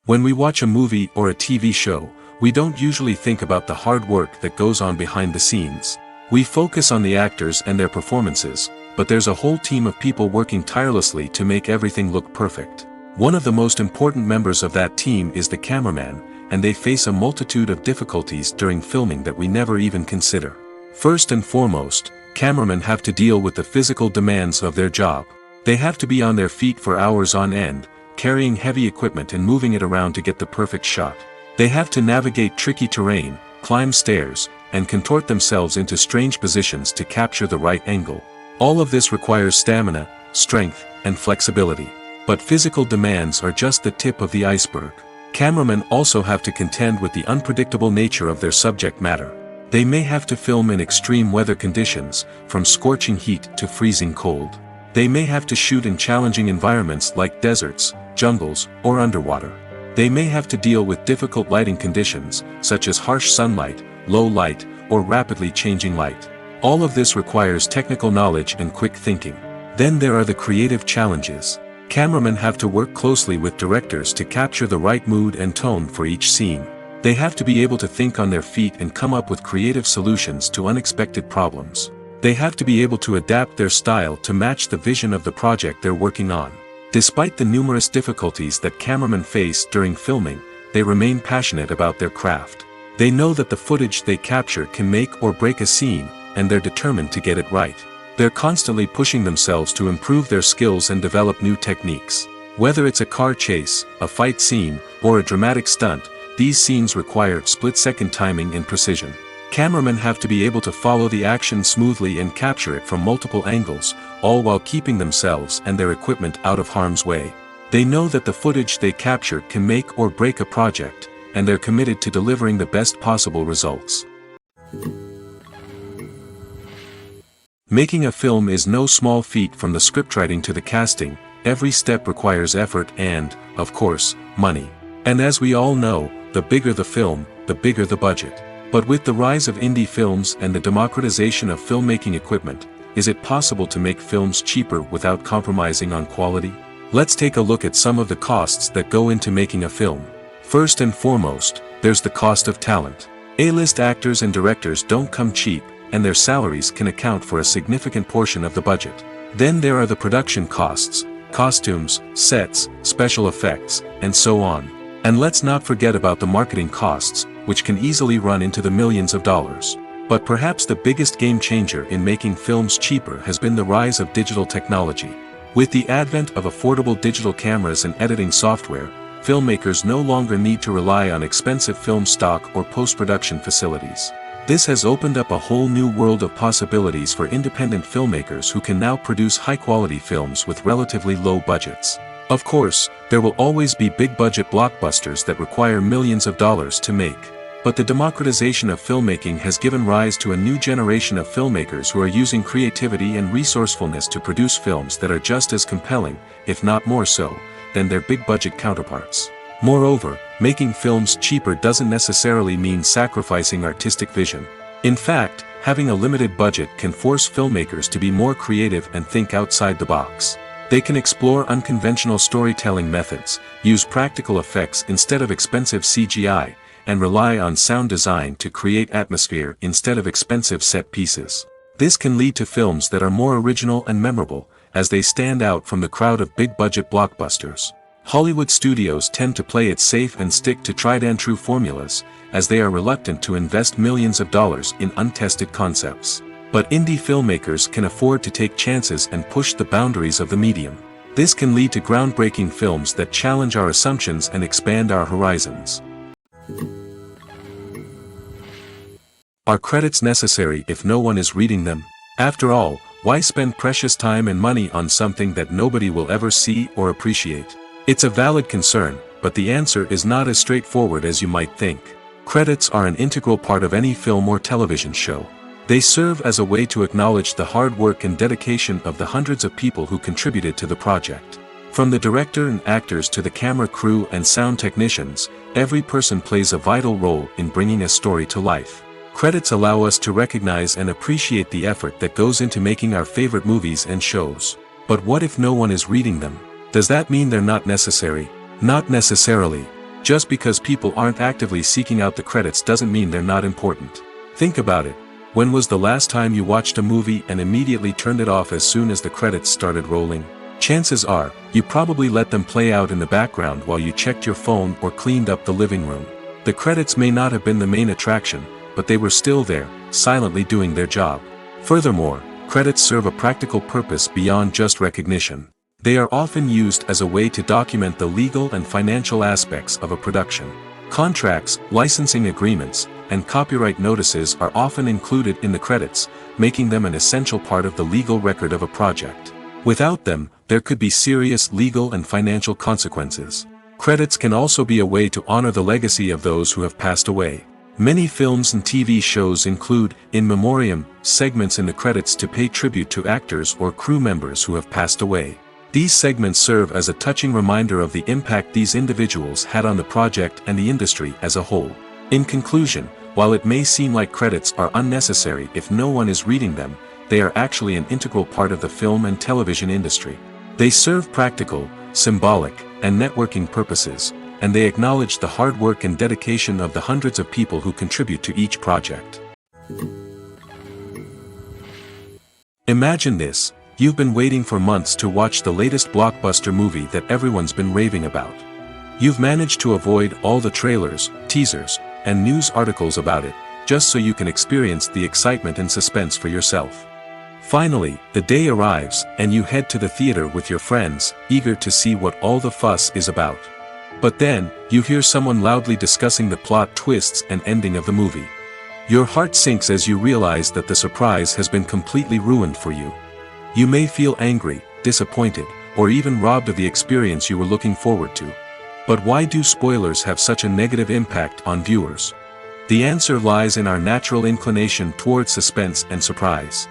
When we watch a movie or a TV show, we don't usually think about the hard work that goes on behind the scenes. We focus on the actors and their performances, but there's a whole team of people working tirelessly to make everything look perfect. One of the most important members of that team is the cameraman, and they face a multitude of difficulties during filming that we never even consider. First and foremost, cameramen have to deal with the physical demands of their job. They have to be on their feet for hours on end, carrying heavy equipment and moving it around to get the perfect shot. They have to navigate tricky terrain, climb stairs, and contort themselves into strange positions to capture the right angle. All of this requires stamina, strength, and flexibility. But physical demands are just the tip of the iceberg. Cameramen also have to contend with the unpredictable nature of their subject matter. They may have to film in extreme weather conditions, from scorching heat to freezing cold. They may have to shoot in challenging environments like deserts, jungles, or underwater. They may have to deal with difficult lighting conditions, such as harsh sunlight, low light, or rapidly changing light. All of this requires technical knowledge and quick thinking. Then there are the creative challenges. Cameramen have to work closely with directors to capture the right mood and tone for each scene. They have to be able to think on their feet and come up with creative solutions to unexpected problems. They have to be able to adapt their style to match the vision of the project they're working on. Despite the numerous difficulties that cameramen face during filming, they remain passionate about their craft. They know that the footage they capture can make or break a scene, and they're determined to get it right. They're constantly pushing themselves to improve their skills and develop new techniques. Whether it's a car chase, a fight scene, or a dramatic stunt, these scenes require split-second timing and precision. Cameramen have to be able to follow the action smoothly and capture it from multiple angles, all while keeping themselves and their equipment out of harm's way. They know that the footage they capture can make or break a project, and they're committed to delivering the best possible results. Making a film is no small feat. From the scriptwriting to the casting, every step requires effort and, of course, money. And as we all know, the bigger the film, the bigger the budget. But with the rise of indie films and the democratization of filmmaking equipment, is it possible to make films cheaper without compromising on quality? Let's take a look at some of the costs that go into making a film. First and foremost, there's the cost of talent. A-list actors and directors don't come cheap, and their salaries can account for a significant portion of the budget. Then there are the production costs, costumes, sets, special effects, and so on. And let's not forget about the marketing costs, which can easily run into the millions of dollars. But perhaps the biggest game changer in making films cheaper has been the rise of digital technology. With the advent of affordable digital cameras and editing software, filmmakers no longer need to rely on expensive film stock or post-production facilities. This has opened up a whole new world of possibilities for independent filmmakers who can now produce high-quality films with relatively low budgets. Of course, there will always be big-budget blockbusters that require millions of dollars to make. But the democratization of filmmaking has given rise to a new generation of filmmakers who are using creativity and resourcefulness to produce films that are just as compelling, if not more so, than their big-budget counterparts. Moreover, making films cheaper doesn't necessarily mean sacrificing artistic vision. In fact, having a limited budget can force filmmakers to be more creative and think outside the box. They can explore unconventional storytelling methods, use practical effects instead of expensive CGI, and rely on sound design to create atmosphere instead of expensive set pieces. This can lead to films that are more original and memorable, as they stand out from the crowd of big-budget blockbusters. Hollywood studios tend to play it safe and stick to tried-and-true formulas, as they are reluctant to invest millions of dollars in untested concepts. But indie filmmakers can afford to take chances and push the boundaries of the medium. This can lead to groundbreaking films that challenge our assumptions and expand our horizons. Are credits necessary if no one is reading them? After all, why spend precious time and money on something that nobody will ever see or appreciate? It's a valid concern, but the answer is not as straightforward as you might think. Credits are an integral part of any film or television show. They serve as a way to acknowledge the hard work and dedication of the hundreds of people who contributed to the project. From the director and actors to the camera crew and sound technicians, every person plays a vital role in bringing a story to life. Credits allow us to recognize and appreciate the effort that goes into making our favorite movies and shows. But what if no one is reading them? Does that mean they're not necessary? Not necessarily. Just because people aren't actively seeking out the credits doesn't mean they're not important. Think about it. When was the last time you watched a movie and immediately turned it off as soon as the credits started rolling? Chances are, you probably let them play out in the background while you checked your phone or cleaned up the living room. The credits may not have been the main attraction, but they were still there, silently doing their job. Furthermore, credits serve a practical purpose beyond just recognition. They are often used as a way to document the legal and financial aspects of a production. Contracts, licensing agreements, and copyright notices are often included in the credits, making them an essential part of the legal record of a project. Without them, there could be serious legal and financial consequences. Credits can also be a way to honor the legacy of those who have passed away. Many films and TV shows include, in memoriam, segments in the credits to pay tribute to actors or crew members who have passed away. These segments serve as a touching reminder of the impact these individuals had on the project and the industry as a whole. In conclusion, while it may seem like credits are unnecessary if no one is reading them, they are actually an integral part of the film and television industry. They serve practical, symbolic, and networking purposes, and they acknowledge the hard work and dedication of the hundreds of people who contribute to each project. Imagine this. You've been waiting for months to watch the latest blockbuster movie that everyone's been raving about. You've managed to avoid all the trailers, teasers, and news articles about it, just so you can experience the excitement and suspense for yourself. Finally, the day arrives, and you head to the theater with your friends, eager to see what all the fuss is about. But then, you hear someone loudly discussing the plot twists and ending of the movie. Your heart sinks as you realize that the surprise has been completely ruined for you. You may feel angry, disappointed, or even robbed of the experience you were looking forward to. But why do spoilers have such a negative impact on viewers? The answer lies in our natural inclination towards suspense and surprise.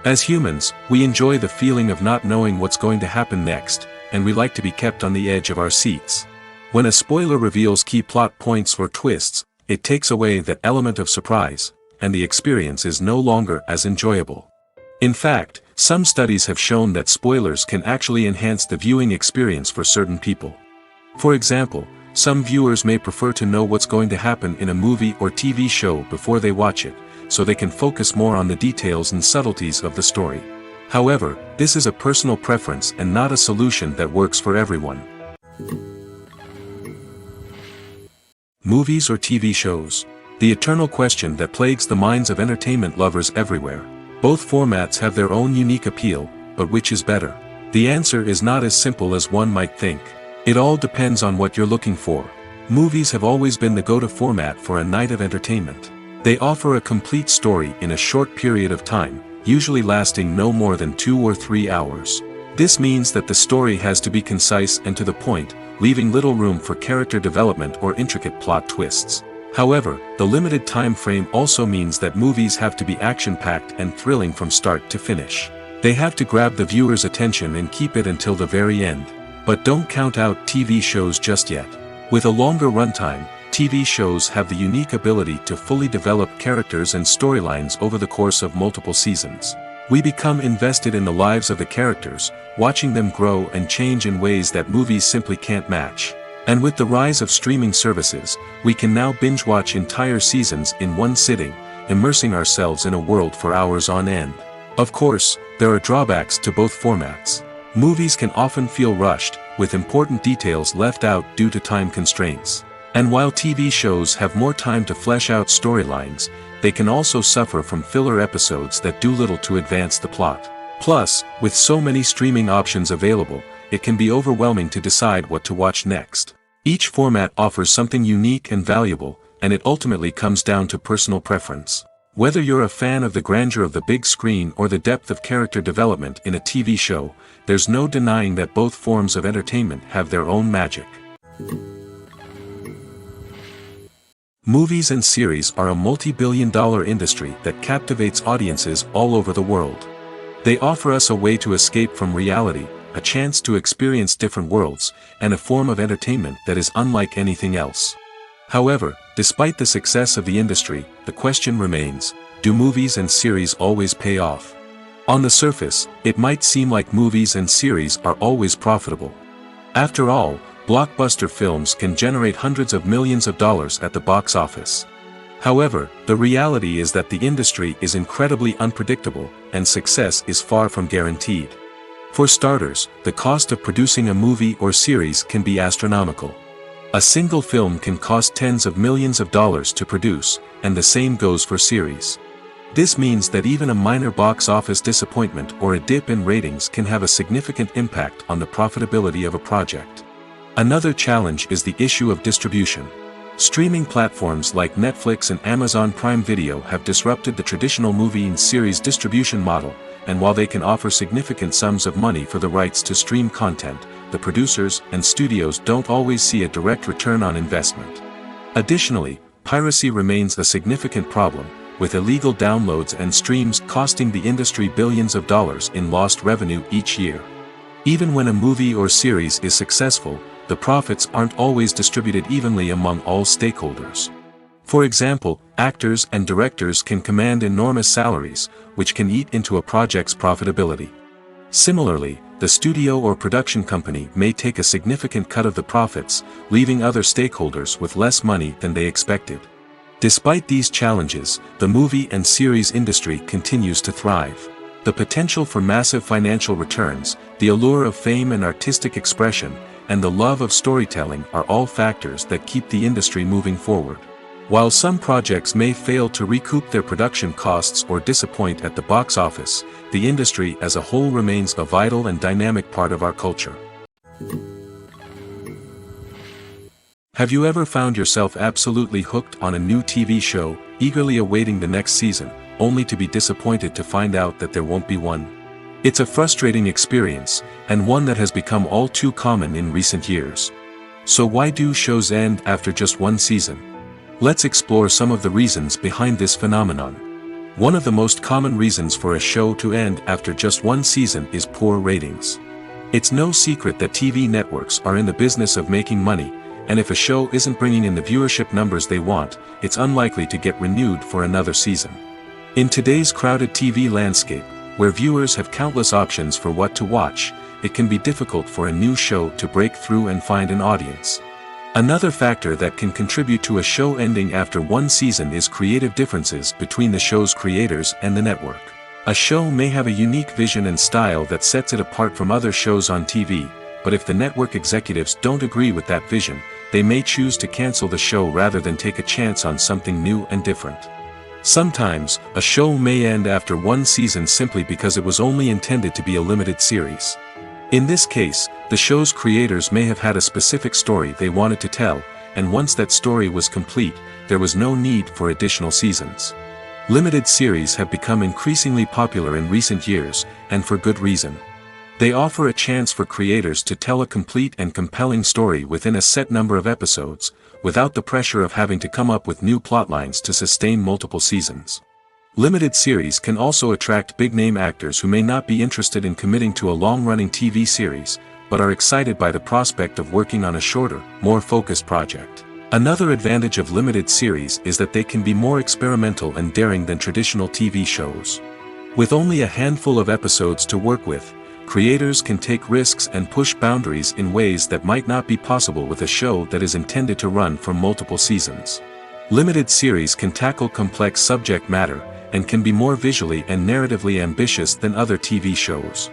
As humans, we enjoy the feeling of not knowing what's going to happen next, and we like to be kept on the edge of our seats. When a spoiler reveals key plot points or twists, it takes away that element of surprise, and the experience is no longer as enjoyable. In fact, some studies have shown that spoilers can actually enhance the viewing experience for certain people. For example, some viewers may prefer to know what's going to happen in a movie or TV show before they watch it, so they can focus more on the details and subtleties of the story. However, this is a personal preference and not a solution that works for everyone. Movies or TV shows? The eternal question that plagues the minds of entertainment lovers everywhere. Both formats have their own unique appeal, but which is better? The answer is not as simple as one might think. It all depends on what you're looking for. Movies have always been the go-to format for a night of entertainment. They offer a complete story in a short period of time, usually lasting no more than 2 or 3 hours. This means that the story has to be concise and to the point, leaving little room for character development or intricate plot twists. However, the limited time frame also means that movies have to be action-packed and thrilling from start to finish. They have to grab the viewer's attention and keep it until the very end. But don't count out TV shows just yet. With a longer runtime, TV shows have the unique ability to fully develop characters and storylines over the course of multiple seasons. We become invested in the lives of the characters, watching them grow and change in ways that movies simply can't match. And with the rise of streaming services, we can now binge-watch entire seasons in one sitting, immersing ourselves in a world for hours on end. Of course, there are drawbacks to both formats. Movies can often feel rushed, with important details left out due to time constraints. And while TV shows have more time to flesh out storylines, they can also suffer from filler episodes that do little to advance the plot. Plus, with so many streaming options available, it can be overwhelming to decide what to watch next. Each format offers something unique and valuable, and it ultimately comes down to personal preference. Whether you're a fan of the grandeur of the big screen or the depth of character development in a TV show, there's no denying that both forms of entertainment have their own magic. Movies and series are a multi-billion-dollar industry that captivates audiences all over the world. They offer us a way to escape from reality, a chance to experience different worlds, and a form of entertainment that is unlike anything else. However, despite the success of the industry, the question remains, do movies and series always pay off? On the surface, it might seem like movies and series are always profitable. After all, blockbuster films can generate hundreds of millions of dollars at the box office. However, the reality is that the industry is incredibly unpredictable, and success is far from guaranteed. For starters, the cost of producing a movie or series can be astronomical. A single film can cost tens of millions of dollars to produce, and the same goes for series. This means that even a minor box office disappointment or a dip in ratings can have a significant impact on the profitability of a project. Another challenge is the issue of distribution. Streaming platforms like Netflix and Amazon Prime Video have disrupted the traditional movie and series distribution model, and while they can offer significant sums of money for the rights to stream content, the producers and studios don't always see a direct return on investment. Additionally, piracy remains a significant problem, with illegal downloads and streams costing the industry billions of dollars in lost revenue each year. Even when a movie or series is successful, the profits aren't always distributed evenly among all stakeholders. For example, actors and directors can command enormous salaries, which can eat into a project's profitability. Similarly, the studio or production company may take a significant cut of the profits, leaving other stakeholders with less money than they expected. Despite these challenges, the movie and series industry continues to thrive. The potential for massive financial returns, the allure of fame and artistic expression, and the love of storytelling are all factors that keep the industry moving forward. While some projects may fail to recoup their production costs or disappoint at the box office, the industry as a whole remains a vital and dynamic part of our culture. Have you ever found yourself absolutely hooked on a new TV show, eagerly awaiting the next season, only to be disappointed to find out that there won't be one? It's a frustrating experience, and one that has become all too common in recent years. So why do shows end after just one season? Let's explore some of the reasons behind this phenomenon. One of the most common reasons for a show to end after just one season is poor ratings. It's no secret that TV networks are in the business of making money, and if a show isn't bringing in the viewership numbers they want, it's unlikely to get renewed for another season. In today's crowded TV landscape, where viewers have countless options for what to watch, it can be difficult for a new show to break through and find an audience. Another factor that can contribute to a show ending after one season is creative differences between the show's creators and the network. A show may have a unique vision and style that sets it apart from other shows on TV, but if the network executives don't agree with that vision, they may choose to cancel the show rather than take a chance on something new and different. Sometimes, a show may end after one season simply because it was only intended to be a limited series. In this case, the show's creators may have had a specific story they wanted to tell, and once that story was complete, there was no need for additional seasons. Limited series have become increasingly popular in recent years, and for good reason. They offer a chance for creators to tell a complete and compelling story within a set number of episodes, without the pressure of having to come up with new plotlines to sustain multiple seasons. Limited series can also attract big-name actors who may not be interested in committing to a long-running TV series, but are excited by the prospect of working on a shorter, more focused project. Another advantage of limited series is that they can be more experimental and daring than traditional TV shows. With only a handful of episodes to work with, creators can take risks and push boundaries in ways that might not be possible with a show that is intended to run for multiple seasons. Limited series can tackle complex subject matter, and can be more visually and narratively ambitious than other TV shows.